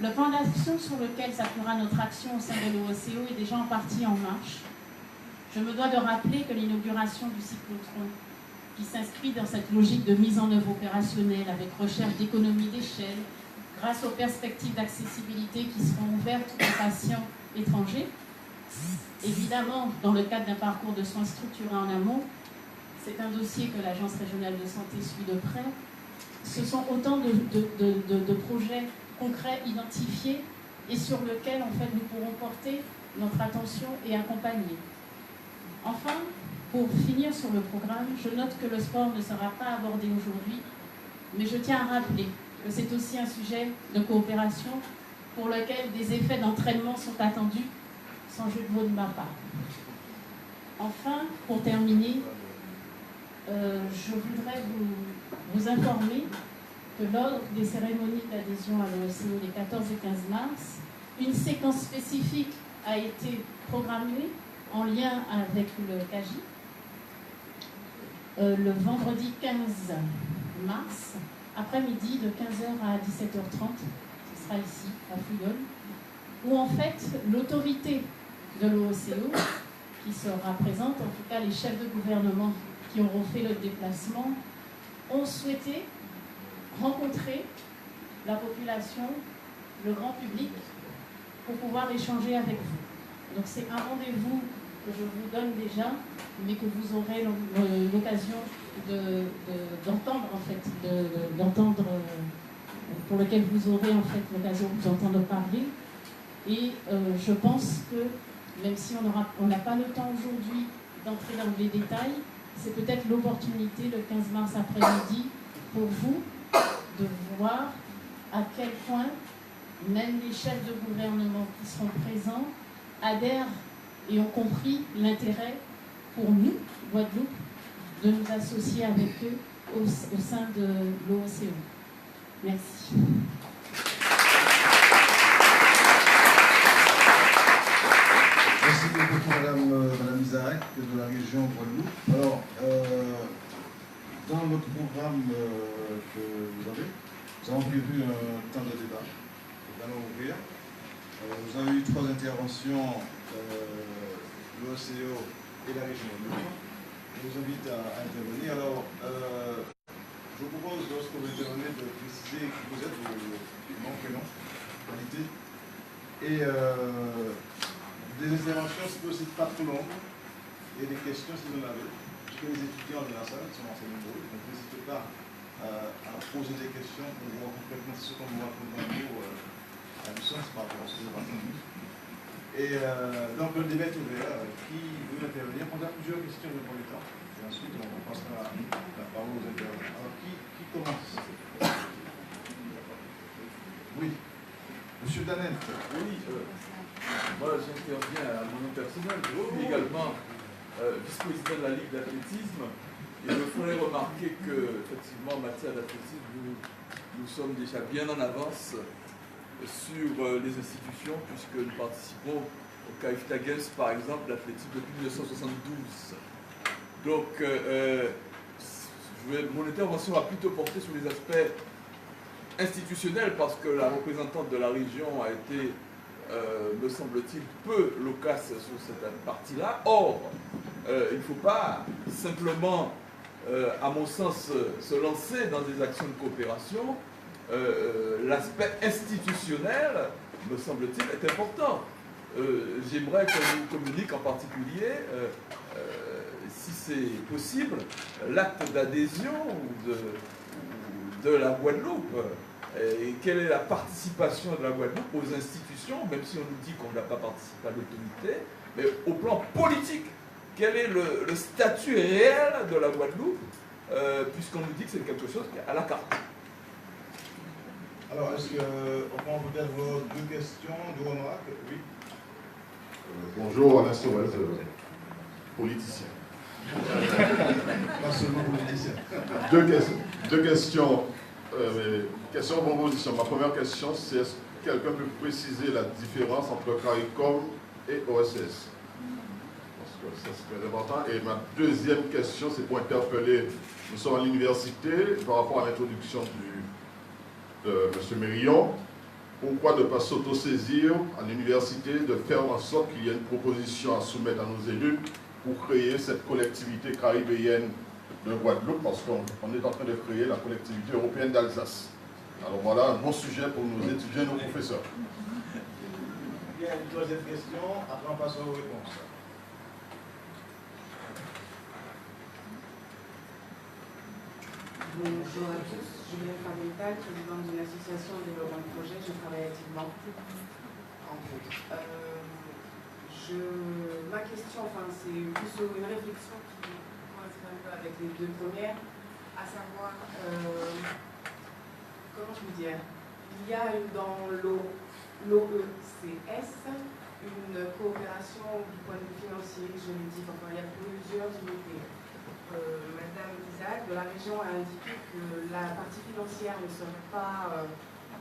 Le plan d'action sur lequel s'appuiera notre action au sein de l'OSCE est déjà en partie en marche. Je me dois de rappeler que l'inauguration du cyclotron, qui s'inscrit dans cette logique de mise en œuvre opérationnelle avec recherche d'économie d'échelle, grâce aux perspectives d'accessibilité qui seront ouvertes aux patients étrangers, évidemment dans le cadre d'un parcours de soins structurés en amont. C'est un dossier que l'Agence régionale de santé suit de près. Ce sont autant de projets concrets identifiés et sur lesquels en fait, nous pourrons porter notre attention et accompagner. Enfin, pour finir sur le programme, je note que le sport ne sera pas abordé aujourd'hui, mais je tiens à rappeler que c'est aussi un sujet de coopération pour lequel des effets d'entraînement sont attendus, sans jeu de mots de ma part. Enfin, pour terminer, je voudrais vous informer que lors des cérémonies d'adhésion à l'OSCE les 14 et 15 mars, une séquence spécifique a été programmée en lien avec le CAGI. Le vendredi 15 mars, après-midi de 15h à 17h30, ce sera ici, à Fouillol, où en fait l'autorité de l'OSCE, qui sera présente, en tout cas les chefs de gouvernement qui auront fait le déplacement, ont souhaité rencontrer la population, le grand public, pour pouvoir échanger avec vous. Donc c'est un rendez-vous que je vous donne déjà, mais que vous aurez l'occasion d'entendre en fait, d'entendre, pour lequel vous aurez en fait l'occasion de vous entendre parler. Et je pense que même si on n'a pas le temps aujourd'hui d'entrer dans les détails, c'est peut-être l'opportunité le 15 mars après-midi pour vous de voir à quel point même les chefs de gouvernement qui seront présents adhèrent et ont compris l'intérêt pour nous, Guadeloupe, de nous associer avec eux au sein de l'OSCE. Merci. Merci beaucoup, Madame Isaac, de la région Guadeloupe. Alors, dans le programme que vous avez, nous avons prévu un temps de débat. Nous allons ouvrir. Nous avons eu 3 interventions, l'OSCE et la région Guadeloupe. Je vous invite à intervenir. Alors, je vous propose, lorsque vous intervenez, de préciser qui vous êtes, vos noms, prénoms, qualité. Et des interventions, c'est possible pas trop longues, et des questions si vous en avez. Parce que les étudiants de la salle sont enseignés pour eux, donc n'hésitez pas à poser des questions pour voir complètement ce qu'on voit comme dans à distance par rapport à ce que vous avez. Et donc le débat est ouvert. Qui veut intervenir? On a plusieurs questions dans le temps. Et ensuite, on passera la parole aux intervenants. Alors, qui commence? Oui. Monsieur Danet. Oui, moi j'interviens à mon nom personnel. Je suis également vice-président de la Ligue d'athlétisme. Et je voudrais remarquer que, effectivement, en matière d'athlétisme, nous sommes déjà bien en avance sur les institutions, puisque nous participons au CAIFTA Games, par exemple, l'athlétisme depuis 1972. Donc, mon intervention va plutôt porter sur les aspects institutionnels, parce que la représentante de la région a été, me semble-t-il, peu loquace sur cette partie-là. Or, il ne faut pas simplement, à mon sens, se lancer dans des actions de coopération l'aspect institutionnel, me semble-t-il, est important. J'aimerais qu'on nous communique en particulier, si c'est possible, l'acte d'adhésion de la Guadeloupe. Et quelle est la participation de la Guadeloupe aux institutions, même si on nous dit qu'on n'a pas participé à l'autorité, mais au plan politique. Quel est le statut réel de la Guadeloupe, puisqu'on nous dit que c'est quelque chose qui est à la carte. Alors, est-ce qu'on prend peut-être vos deux questions, deux remarques? Oui. Bonjour, Alain Sorel, politicien. Pas seulement politicien. Deux questions. Question proposition. Ma première question, c'est est-ce que quelqu'un peut préciser la différence entre CARICOM et OSS? Parce que ça c'est très important. Et ma deuxième question, c'est pour interpeller, nous sommes à l'université, par rapport à l'introduction de M. Mérillon. Pourquoi ne pas s'autosaisir à l'université, de faire en sorte qu'il y ait une proposition à soumettre à nos élus pour créer cette collectivité caribéenne de Guadeloupe, parce qu'on est en train de créer la collectivité européenne d'Alsace. Alors voilà un bon sujet pour nos étudiants et nos professeurs. Il y a une troisième question, après on passe aux réponses. Bonjour à tous, Julienne Fabrital, présidente d'une association de développement de projet, je travaille activement en groupe. Ma question, c'est plus une réflexion qui coïncide un peu avec les deux premières, à savoir, comment je veux dire, il y a dans l'OECS une coopération du point de vue financier, je l'ai dit, il y a plusieurs unités. Madame Isaac de la région a indiqué que la partie financière ne serait pas,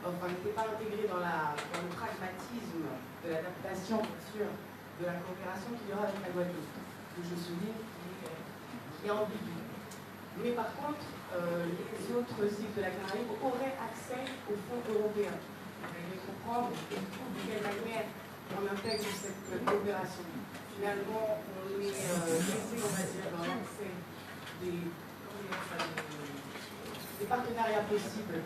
n'était pas intégrée dans le pragmatisme de l'adaptation, bien sûr, de la coopération qu'il y aura avec la Guadeloupe, que je souligne qui est ambiguë. Mais par contre, les autres îles de la Caraïbe auraient accès aux fonds européens. Vous allez comprendre de quelle manière on intègre cette coopération. Finalement, on est laissé, on va dire, dans l'accès des partenariats possibles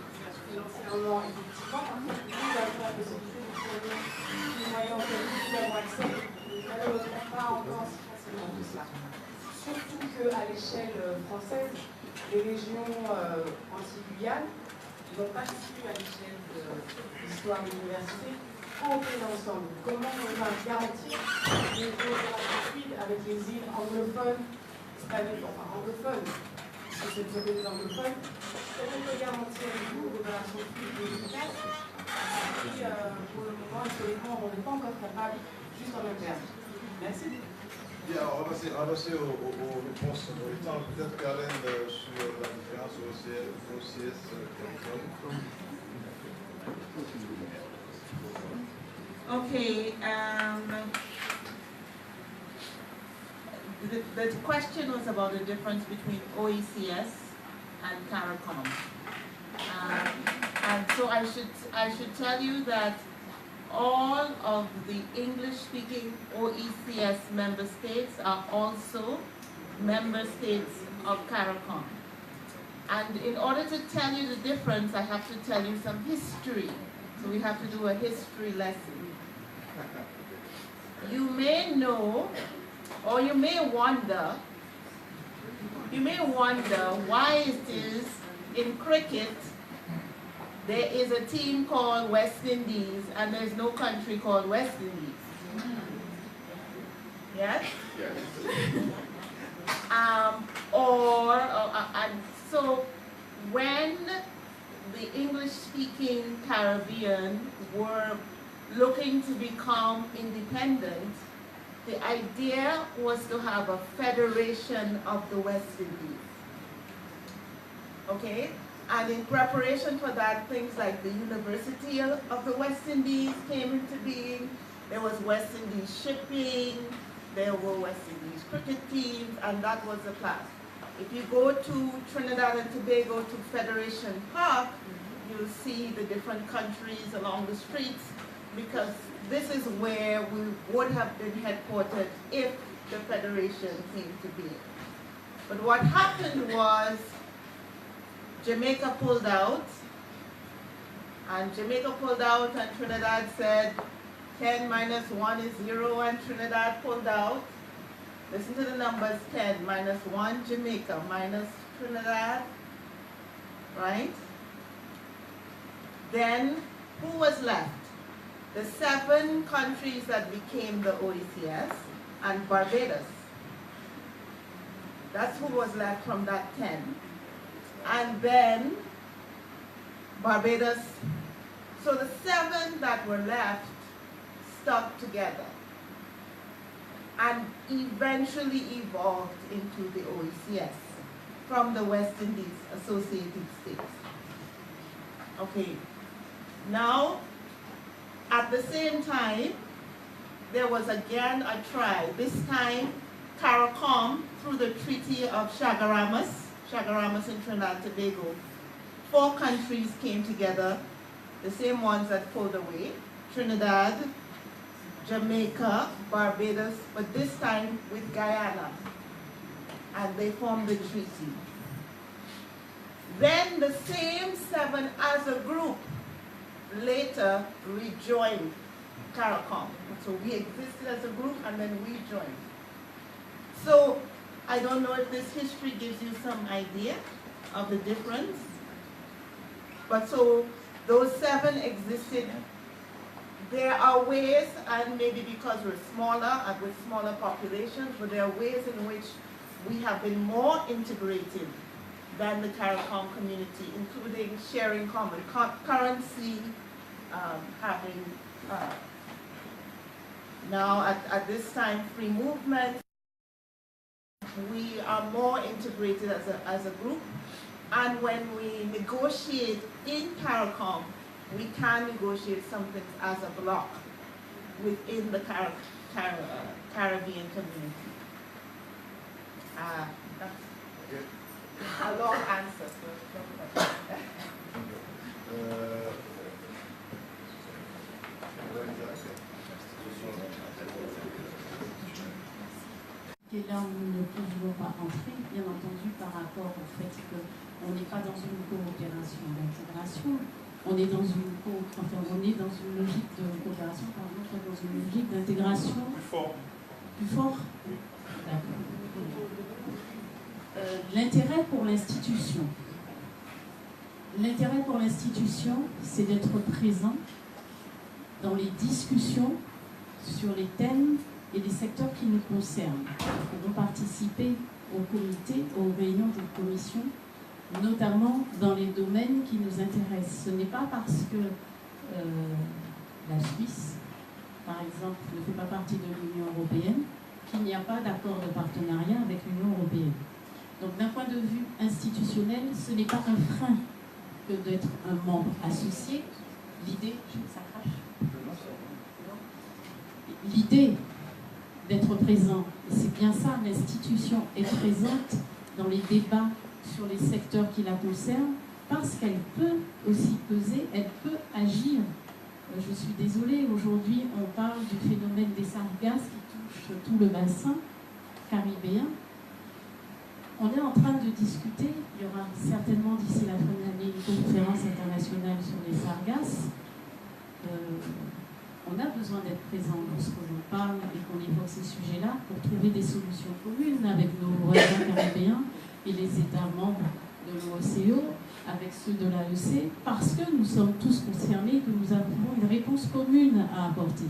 financièrement, effectivement, parce que nous avons la possibilité de fournir des moyens auxquels nous avons accès, malheureusement pas encore si facilement que cela. Surtout qu'à l'échelle française, les régions anti-Guyane n'ont pas su à l'échelle de l'histoire de l'université coopérer ensemble. Comment on va garantir une coopération fluide avec les îles anglophones, anglophones, parce que ce sont des anglophones, comment on peut garantir une coopération fluide et efficace si pour le moment, historiquement, on n'est pas encore capable juste en interne. Merci. Bien, on va passer aux réponses. Peut-être Karen sur la différence OCS. Okay. The question was about the difference between OECS and CARICOM. And so I should tell you that all of the English-speaking OECS member states are also member states of CARICOM. And in order to tell you the difference, I have to tell you some history. So we have to do a history lesson. You may know, or you may wonder why it is in cricket there is a team called West Indies and there's no country called West Indies. Yes? Yes. So when the English-speaking Caribbean were looking to become independent, the idea was to have a federation of the West Indies. Okay? And in preparation for that, things like the University of the West Indies came into being. There was West Indies Shipping, there were West Indies cricket teams, and that was the plan. If you go to Trinidad and Tobago to Federation Park, you'll see the different countries along the streets, because this is where we would have been headquartered if the Federation came to be. But what happened was Jamaica pulled out, And Jamaica pulled out, and Trinidad said 10 minus 1 is 0, and Trinidad pulled out. Listen to the numbers: 10 minus 1, Jamaica, minus Trinidad, right? Then, who was left? The 7 countries that became the OECS and Barbados. That's who was left from that 10. And then Barbados, so the 7 that were left stuck together and eventually evolved into the OECS from the West Indies Associated States. Okay, now at the same time, there was again a try, this time CARICOM through the Treaty of Chaguaramas in Trinidad and Tobago. 4 countries came together, the same ones that pulled away: Trinidad, Jamaica, Barbados, but this time with Guyana, and they formed the treaty. Then the same 7 as a group later rejoined CARICOM. So we existed as a group and then we joined. So I don't know if this history gives you some idea of the difference, but so those 7 existed. There are ways, and maybe because we're smaller and with smaller populations, but there are ways in which we have been more integrated than the CARICOM community, including sharing common currency, having now at this time free movement. We are more integrated as a group, and when we negotiate in CARICOM, we can negotiate something as a bloc within the Caribbean community. That's a long answer. Et là où nous ne pouvions pas rentrer, bien entendu, par rapport au fait qu'on n'est pas dans une coopération d'intégration, on est dans une logique de coopération, pardon, pas dans une logique d'intégration. Plus fort. Plus fort. D'accord. L'intérêt pour l'institution. L'intérêt pour l'institution, c'est d'être présent dans les discussions sur les thèmes et les secteurs qui nous concernent. Nous pouvons participer au comité, aux réunions des commissions, notamment dans les domaines qui nous intéressent. Ce n'est pas parce que la Suisse, par exemple, ne fait pas partie de l'Union européenne qu'il n'y a pas d'accord de partenariat avec l'Union européenne. Donc d'un point de vue institutionnel, ce n'est pas un frein que d'être un membre associé. L'idée, ça crache. L'idée d'être présent, c'est bien ça, l'institution est présente dans les débats sur les secteurs qui la concernent, parce qu'elle peut aussi peser, elle peut agir. Je suis désolée, aujourd'hui on parle du phénomène des sargasses qui touche tout le bassin caribéen. On est en train de discuter, il y aura certainement d'ici la fin de l'année une conférence internationale sur les sargasses. On a besoin d'être présent lorsque l'on parle et qu'on évoque ces sujets-là pour trouver des solutions communes avec nos voisins caribéens et les États membres de l'OCE, avec ceux de l'AEC, parce que nous sommes tous concernés, que nous avons une réponse commune à apporter.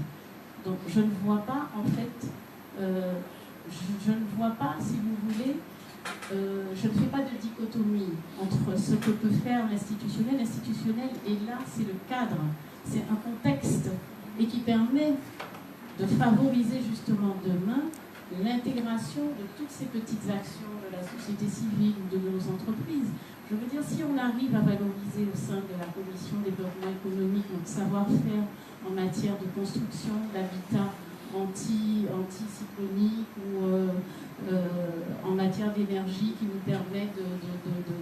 Donc je ne vois pas, en fait, je ne vois pas, si vous voulez, je ne fais pas de dichotomie entre ce que peut faire l'institutionnel. L'institutionnel, et là, c'est le cadre, c'est un contexte, et qui permet de favoriser justement demain l'intégration de toutes ces petites actions de la société civile ou de nos entreprises. Je veux dire, si on arrive à valoriser au sein de la Commission développement économique notre savoir-faire en matière de construction, d'habitat anti-cyclonique ou en matière d'énergie qui nous permet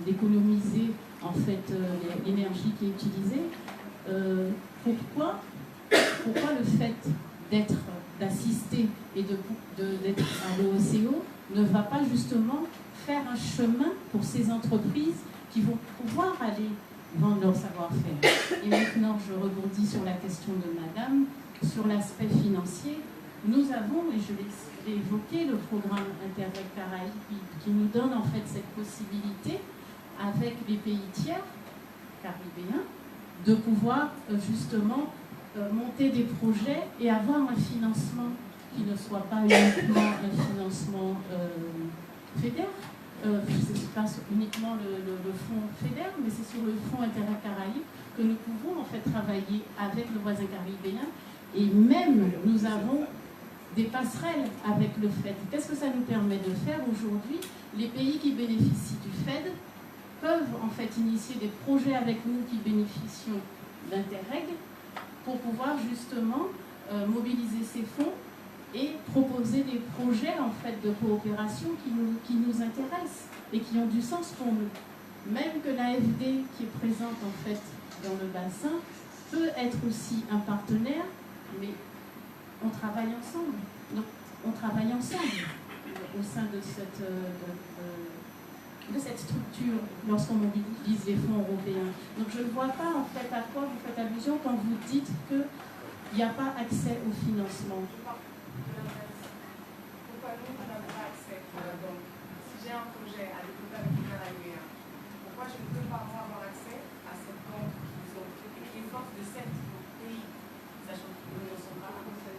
d'économiser en fait l'énergie qui est utilisée, pourquoi le fait d'assister et d'être à l'OCE ne va pas justement faire un chemin pour ces entreprises qui vont pouvoir aller vendent leur savoir-faire. Et maintenant, je rebondis sur la question de Madame, sur l'aspect financier. Nous avons, et je l'ai évoqué, le programme Interreg Caraïbes qui nous donne en fait cette possibilité, avec les pays tiers caribéens, de pouvoir justement monter des projets et avoir un financement qui ne soit pas uniquement un financement FEDER. C'est pas uniquement le fonds FEDER, mais c'est sur le fonds Interreg Caraïbes que nous pouvons en fait travailler avec le voisin caribéen. Et même nous avons des passerelles avec le FED. Qu'est-ce que ça nous permet de faire aujourd'hui? Les pays qui bénéficient du FED peuvent en fait initier des projets avec nous qui bénéficient d'Interreg pour pouvoir justement mobiliser ces fonds et proposer des projets en fait de coopération qui nous intéressent et qui ont du sens pour nous. Même que l'AFD qui est présente en fait dans le bassin peut être aussi un partenaire, mais on travaille ensemble. Donc on travaille ensemble au sein de cette structure lorsqu'on mobilise les fonds européens. Donc je ne vois pas en fait à quoi vous faites allusion quand vous dites qu'il n'y a pas accès au financement. Pourquoi nous, on n'a pas accès? Donc, si j'ai un projet à développer avec les Caraïbéens, pourquoi je ne peux pas avoir accès à cette banque qui est forte de 7 pays, sachant qu'ils ne sont pas français?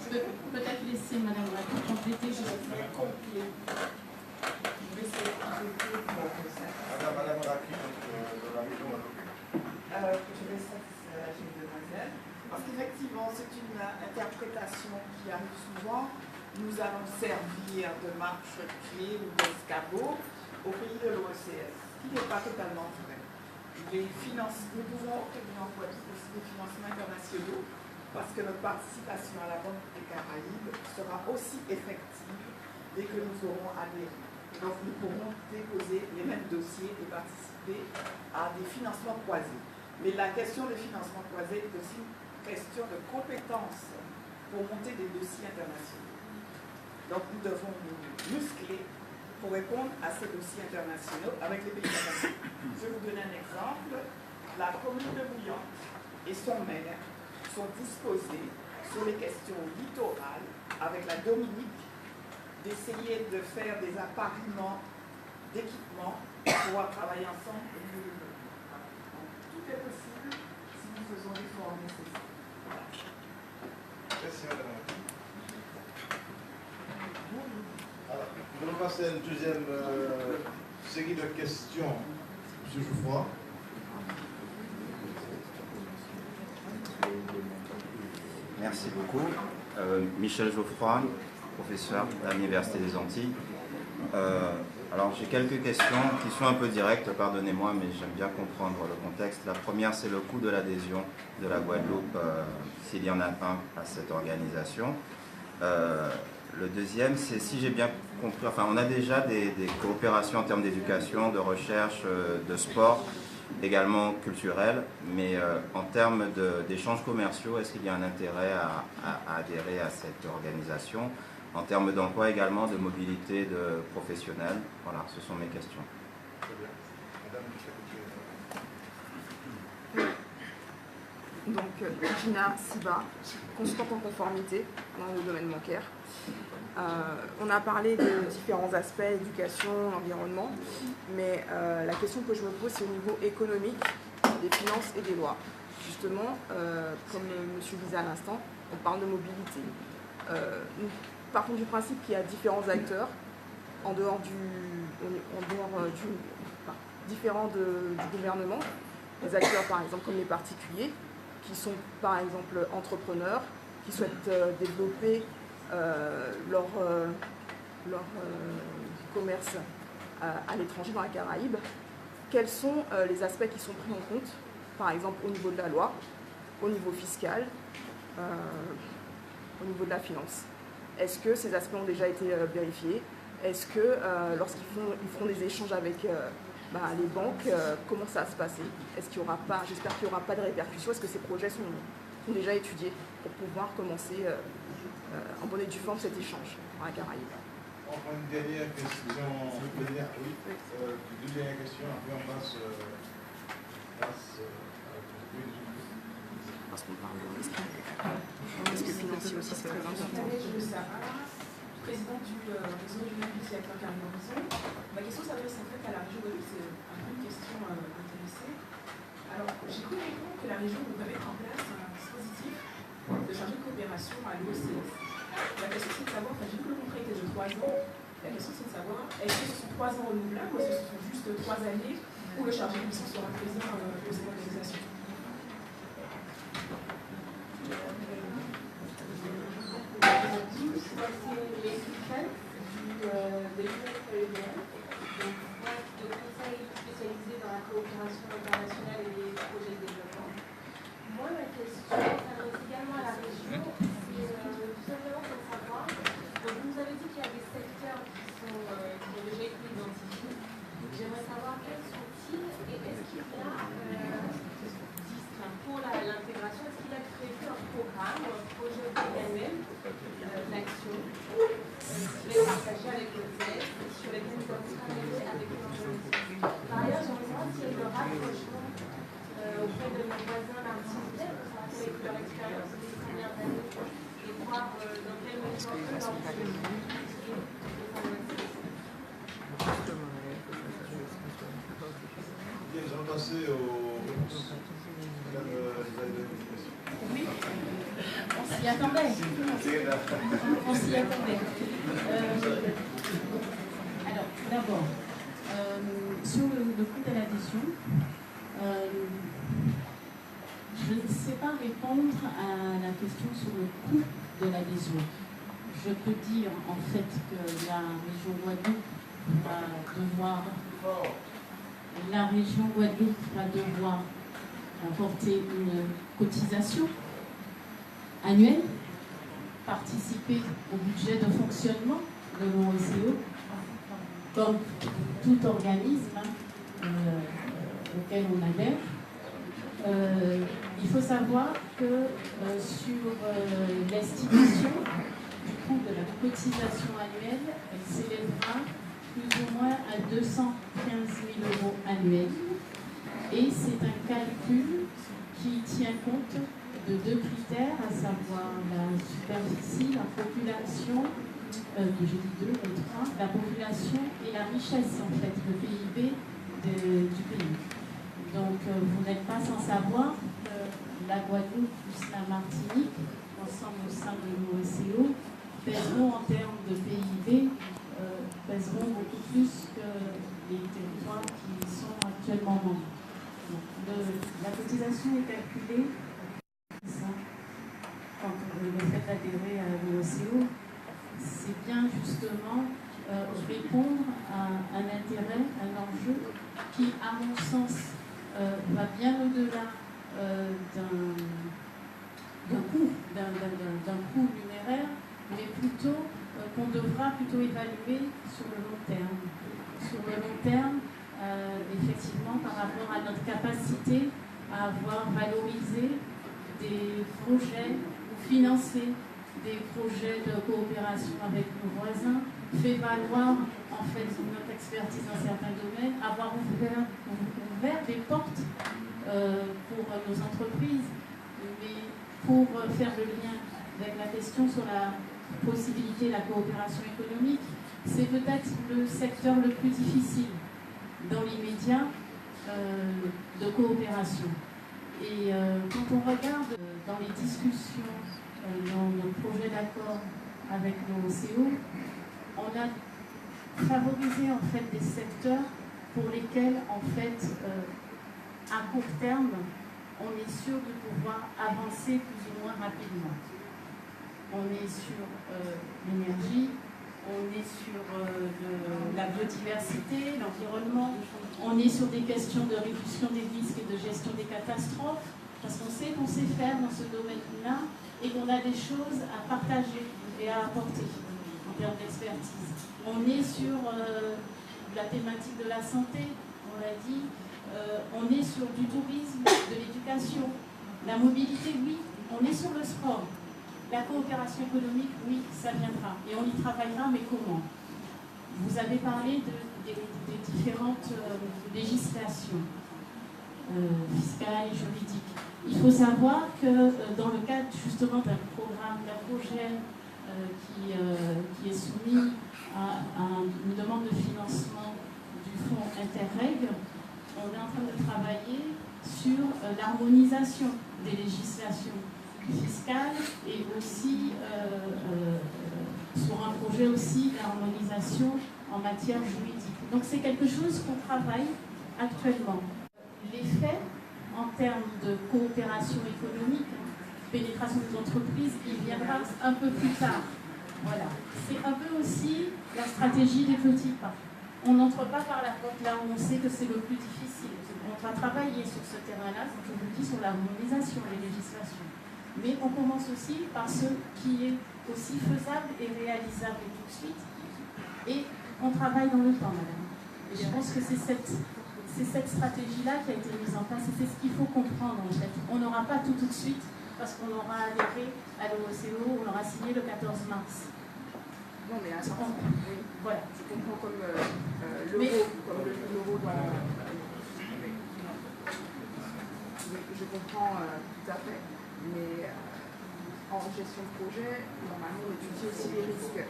Peut-être laisser Madame Raki compléter. Je vais compléter. Je vais essayer de compléter pour ça. Madame Raki, de la région Guadeloupe. Je vais satisfaire la jeune demoiselle. Parce qu'effectivement, c'est une interprétation qui arrive souvent. Nous allons servir de marche clé ou d'escabeau au pays de l'OECS, ce qui n'est pas totalement vrai. Nous pouvons obtenir en Guadeloupe aussi des financements internationaux parce que notre participation à la Banque des Caraïbes sera aussi effective dès que nous aurons adhéré. Donc nous pourrons déposer les mêmes dossiers et participer à des financements croisés. Mais la question des financements croisés est aussi une question de compétences pour monter des dossiers internationaux. Donc nous devons nous muscler pour répondre à ces dossiers internationaux avec les pays internationaux. Je vais vous donner un exemple. La commune de Bouillon et son maire sont disposés sur les questions littorales avec la Dominique d'essayer de faire des appariements d'équipements pour pouvoir travailler ensemble au niveau de l'eau. Tout est possible si nous faisons l'effort nécessaire. Merci Madame. Alors, nous allons passer à une deuxième série de questions. Monsieur Jouffroy. Merci beaucoup. Michel Geoffroy, professeur à l'Université des Antilles. Alors j'ai quelques questions qui sont un peu directes, pardonnez-moi, mais j'aime bien comprendre le contexte. La première, c'est le coût de l'adhésion de la Guadeloupe, s'il y en a un, à cette organisation. Le deuxième, c'est, si j'ai bien compris, enfin on a déjà des coopérations en termes d'éducation, de recherche, de sport, également culturel, mais en termes d'échanges commerciaux, est-ce qu'il y a un intérêt à adhérer à cette organisation? En termes d'emploi également, de mobilité de professionnels. Voilà, ce sont mes questions. Donc, Gina Siba, consultante en conformité dans le domaine bancaire. On a parlé de différents aspects, éducation, environnement, mais la question que je me pose, c'est au niveau économique, des finances et des lois. Justement, comme monsieur disait à l'instant, on parle de mobilité. Nous partons du principe qu'il y a différents acteurs différents du gouvernement, des acteurs par exemple comme les particuliers, qui sont par exemple entrepreneurs, qui souhaitent développer leur commerce à l'étranger, dans la Caraïbe. Quels sont les aspects qui sont pris en compte, par exemple au niveau de la loi, au niveau fiscal, au niveau de la finance? Est-ce que ces aspects ont déjà été vérifiés? Est-ce que lorsqu'ils feront des échanges avec les banques, comment ça va se passer? Est-ce qu'il y aura pas, j'espère qu'il n'y aura pas de répercussions. Est-ce que ces projets sont déjà étudiés pour pouvoir commencer en bonne et due forme cet échange dans la Caraïbe? On prend une dernière question. Oui. Deux dernières questions, après on passe Parce qu'on parle de risque. Parce que financier aussi, c'est très important. Président du réseau régional du théâtre Carmen Horizon. Ma question s'adresse en fait à la région Guadeloupe, c'est un peu une question intéressée. Alors, j'ai cru comprendre que la région voudrait mettre en place un dispositif de chargé de coopération à l'OCS. La question c'est de savoir, enfin j'ai cru que le contrat était de 3 ans, la question c'est de savoir, est-ce que ce sont 3 ans renouvelables ou est-ce que ce sont juste 3 années où le chargé de mission sera présent de cette organisation? De l'Union européenne, donc de conseil spécialisé dans la coopération internationale et les projets de développement. Moi, ma question s'adresse également à la région, c'est tout simplement pour savoir, donc vous nous avez dit qu'il y a des secteurs qui ont déjà été identifiés, donc j'aimerais savoir quels sont-ils et est-ce qu'il y a, pour l'intégration, est-ce qu'il y a prévu un programme, un projet pluriannuel d'action les partager avec le TES, sur lesquels nous avons travaillé avec l'organisation. Par ailleurs, j'aimerais savoir s'il y a eu le rapprochement auprès de nos voisins martiniquais, pour savoir quelle est leur expérience des premières années et voir dans quelle mesure eux leur Bien, nous allons passer au... Oui, on s'y attendait. On s'y attendait. Alors, d'abord, sur le coût de l'adhésion, je ne sais pas répondre à la question sur le coût de l'adhésion. Je peux dire en fait que la région Guadeloupe va devoir apporter une cotisation annuelle, participer au budget de fonctionnement de l'OECE, comme tout organisme auquel on adhère. Il faut savoir que sur l'estimation du coût de la cotisation annuelle, elle s'élèvera plus ou moins à 215 000 € annuels. Et c'est un calcul qui tient compte de 2 critères, à savoir la superficie, la population, j'ai dit 2 et 3, la population et la richesse, en fait, le PIB du pays. Donc, vous n'êtes pas sans savoir que la Guadeloupe plus la Martinique, ensemble au sein de l'OECE, pèseront en termes de PIB, pèseront beaucoup plus que les territoires qui sont actuellement membres. La cotisation est calculée, ça, quand le fait d'adhérer à l'OECE, c'est bien justement répondre à un intérêt, un enjeu qui, à mon sens, va bien au-delà d'un coût numéraire, mais plutôt qu'on devra plutôt évaluer sur le long terme. Sur le long terme, effectivement, par rapport à notre capacité à avoir valorisé des projets ou financé des projets de coopération avec nos voisins, fait valoir en fait notre expertise dans certains domaines, avoir ouvert des portes pour nos entreprises, mais pour faire le lien avec la question sur la possibilité de la coopération économique, c'est peut-être le secteur le plus difficile dans l'immédiat de coopération. Et quand on regarde dans les discussions, dans nos projets d'accord avec l'OECE, on a favorisé en fait des secteurs pour lesquels en fait à court terme on est sûr de pouvoir avancer plus ou moins rapidement. On est sur l'énergie, on est sur la biodiversité, l'environnement, on est sur des questions de réduction des risques et de gestion des catastrophes, parce qu'on sait qu'on sait faire dans ce domaine-là et qu'on a des choses à partager et à apporter en termes d'expertise. On est sur la thématique de la santé, on l'a dit, on est sur du tourisme, de l'éducation, la mobilité, oui, on est sur le sport. La coopération économique, oui, ça viendra. Et on y travaillera, mais comment? Vous avez parlé des différentes législations. fiscale et juridique. Il faut savoir que dans le cadre justement d'un programme, d'un projet qui est soumis à une demande de financement du fonds Interreg, on est en train de travailler sur l'harmonisation des législations fiscales et aussi sur un projet aussi d'harmonisation en matière juridique. Donc c'est quelque chose qu'on travaille actuellement. L'effet en termes de coopération économique, pénétration des entreprises, il viendra un peu plus tard. Voilà. C'est un peu aussi la stratégie des petits pas. On n'entre pas par la porte là où on sait que c'est le plus difficile. On va travailler sur ce terrain-là, comme je vous dis, sur l'harmonisation des législations. Mais on commence aussi par ce qui est aussi faisable et réalisable tout de suite. Et on travaille dans le temps, madame. Et je pense que c'est cette stratégie-là qui a été mise en place et c'est ce qu'il faut comprendre en fait. On n'aura pas tout de suite parce qu'on aura adhéré à l'OCO, on aura signé le 14 mars. Non mais attends, oui, voilà, je comprends comme l'euro dans... Je comprends tout à fait, mais en gestion de projet, normalement on étudie aussi les risques.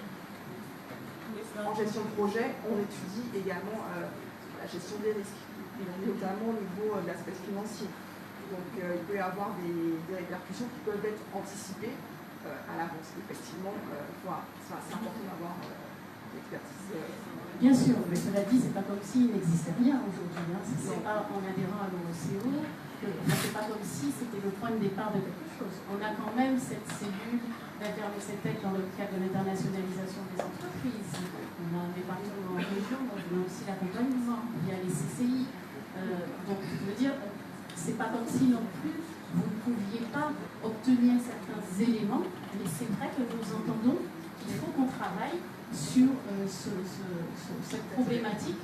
En gestion de projet, on étudie également la gestion des risques, et notamment au niveau de l'aspect financier. Donc il peut y avoir des répercussions qui peuvent être anticipées à l'avance. Effectivement, c'est important d'avoir l'expertise. Bien sûr, mais cela dit, c'est pas comme s'il n'existait rien aujourd'hui. Hein. C'est pas en adhérant à l'OCO, c'est pas comme si c'était le point de départ de quelque chose. On a quand même cette cellule d'Internet dans le cadre de l'internationalisation des entreprises. On a un département en région, donc on a aussi l'accompagnement, il y a les CCI. Donc, je veux dire, c'est pas comme si non plus vous ne pouviez pas obtenir certains éléments, mais c'est vrai que nous entendons qu'il faut qu'on travaille sur cette problématique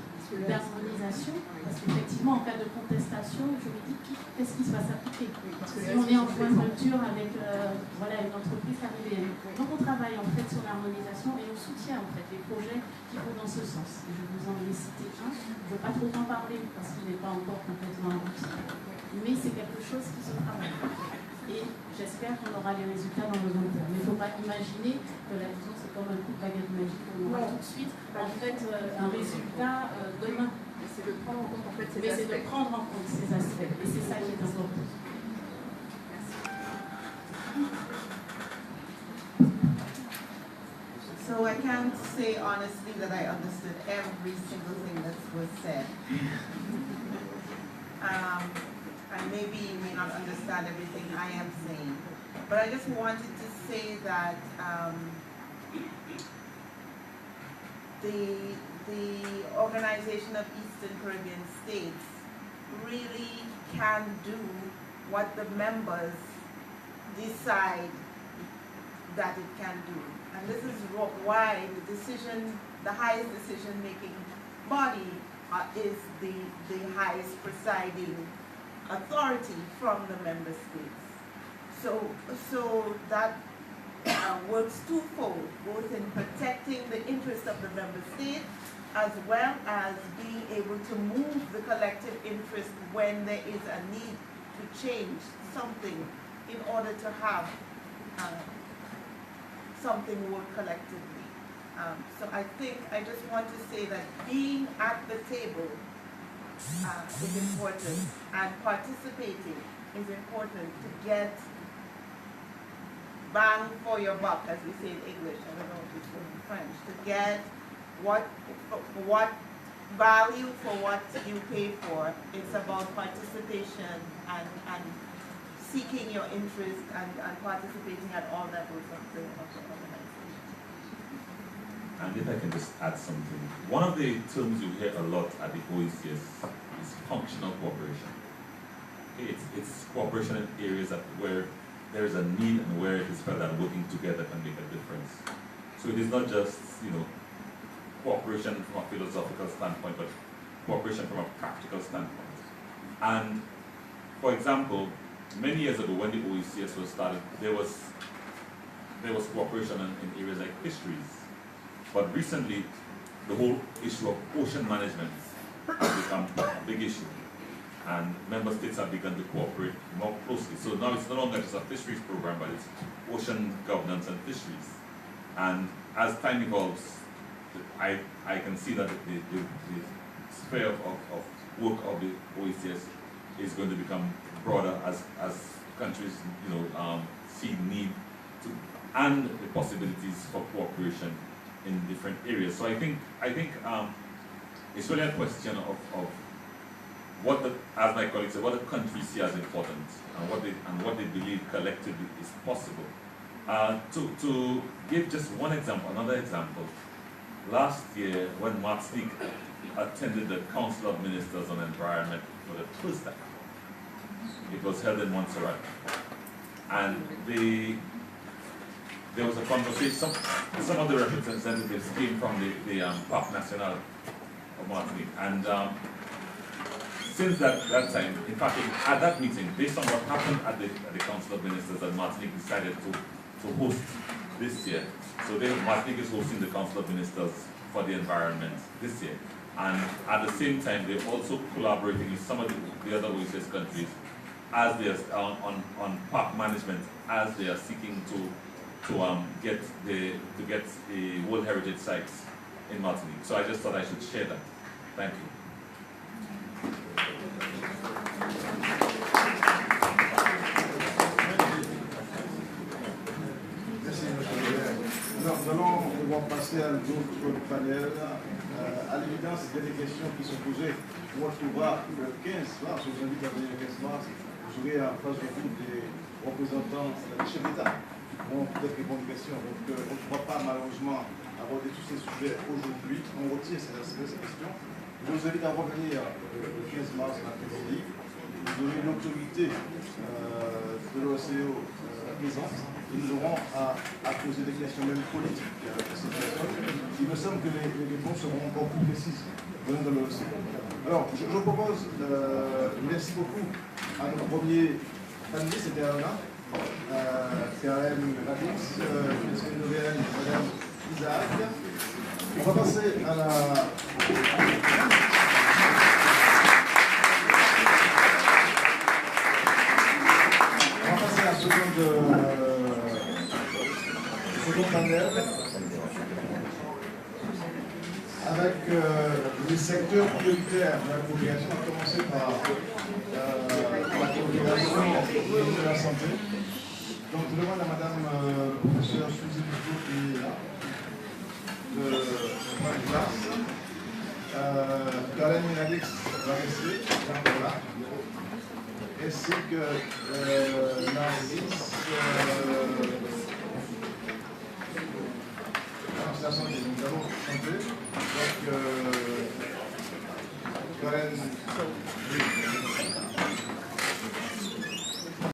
d'harmonisation, parce qu'effectivement, en cas de contestation juridique, qu'est-ce qui va s'appliquer? Si on est en point de rupture avec une entreprise caribéenne. Donc on travaille en fait sur l'harmonisation et on soutient en fait les projets qui vont dans ce sens. Et je vous en ai cité un, je ne veux pas trop en parler parce qu'il n'est pas encore complètement abouti, mais c'est quelque chose qui se travaille. Et j'espère qu'on aura les résultats dans le long terme. Mais il ne faut pas imaginer que la vision c'est comme un coup de baguette magique, on aura tout de suite en fait un résultat demain. C'est de prendre en compte en fait ces mais aspects. c'est de prendre en compte ces aspects. Et c'est ça qui est important. So I can't say honestly that I understood every single thing that was said. And maybe you may not understand everything I am saying. But I just wanted to say that the Organization of Eastern Caribbean States really can do what the members decide that it can do. And this is why the highest decision-making body is the highest presiding authority from the member states. So that works twofold, both in protecting the interests of the member state as well as being able to move the collective interest when there is a need to change something in order to have something work collectively. So I think I just want to say that being at the table is important, and participating is important to get bang for your buck, as we say in English. I don't know if it's in French. To get what value for what you pay for. It's about participation and seeking your interest and participating at all levels of the organization. And if I can just add something. One of the terms you hear a lot at the OECS is functional cooperation. Okay, it's cooperation in areas where there is a need and where it is felt that working together can make a difference. So it is not just, cooperation from a philosophical standpoint, but cooperation from a practical standpoint. And for example, many years ago when the OECS was started, there was cooperation in areas like fisheries. But recently, the whole issue of ocean management has become a big issue. and member states have begun to cooperate more closely. So now it's no longer just a fisheries program, but it's ocean governance and fisheries. And as time evolves, I can see that the sphere of work of the OECS is going to become broader as countries, see need to, and the possibilities for cooperation in different areas. So I think it's really a question of what as my colleague said, what the countries see as important and what they believe collectively is possible. To give just one example, another example, last year when Martinique attended the Council of Ministers on Environment for the first time, it was held in Montserrat, and there was a conversation. Some of the representatives came from the Parc National of Martinique, and since that time, in fact, at that meeting, based on what happened at the Council of Ministers, and Martinique decided to host this year. So Martinique is hosting the Council of Ministers for the Environment this year, and at the same time, they're also collaborating with some of the other OECS countries as they are on park management, as they are seeking to get the World Heritage sites in Martinique. So I just thought I should share that. Thank you. Merci, M. Alors, nous allons devoir passer à notre panel. À l'évidence, il y a des questions qui sont posées. On retrouvera le 15 mars, je vous invite à venir le 15 mars. Vous aurez en face de vous des représentants des chefs d'État qui pourront peut-être répondre aux questions. Donc, on ne pourra pas malheureusement aborder tous ces sujets aujourd'hui. On retient ces questions. Je vous invite à revenir le 15 mars à l'après-midi. Vous aurez une autorité de l'OCDE présente et nous aurons à poser des questions même politiques à ces personnes. Il me semble que les réponses seront encore plus précises venant de l'OCDE. Alors, je propose, merci beaucoup à notre premier panéliste, c'était Anna, Karen Radix, Christine Nouvelle, Madame Isaac. On va passer à la... second panel avec les secteurs prioritaires de la coopération. On va commencer par la coopération de la santé. Donc je demande à Madame professeure Suzy Duclos qui est là, de la classe. Karen Radix va rester, là. Ainsi que Narcisse la santé, nous avons chanté. Donc, Karen,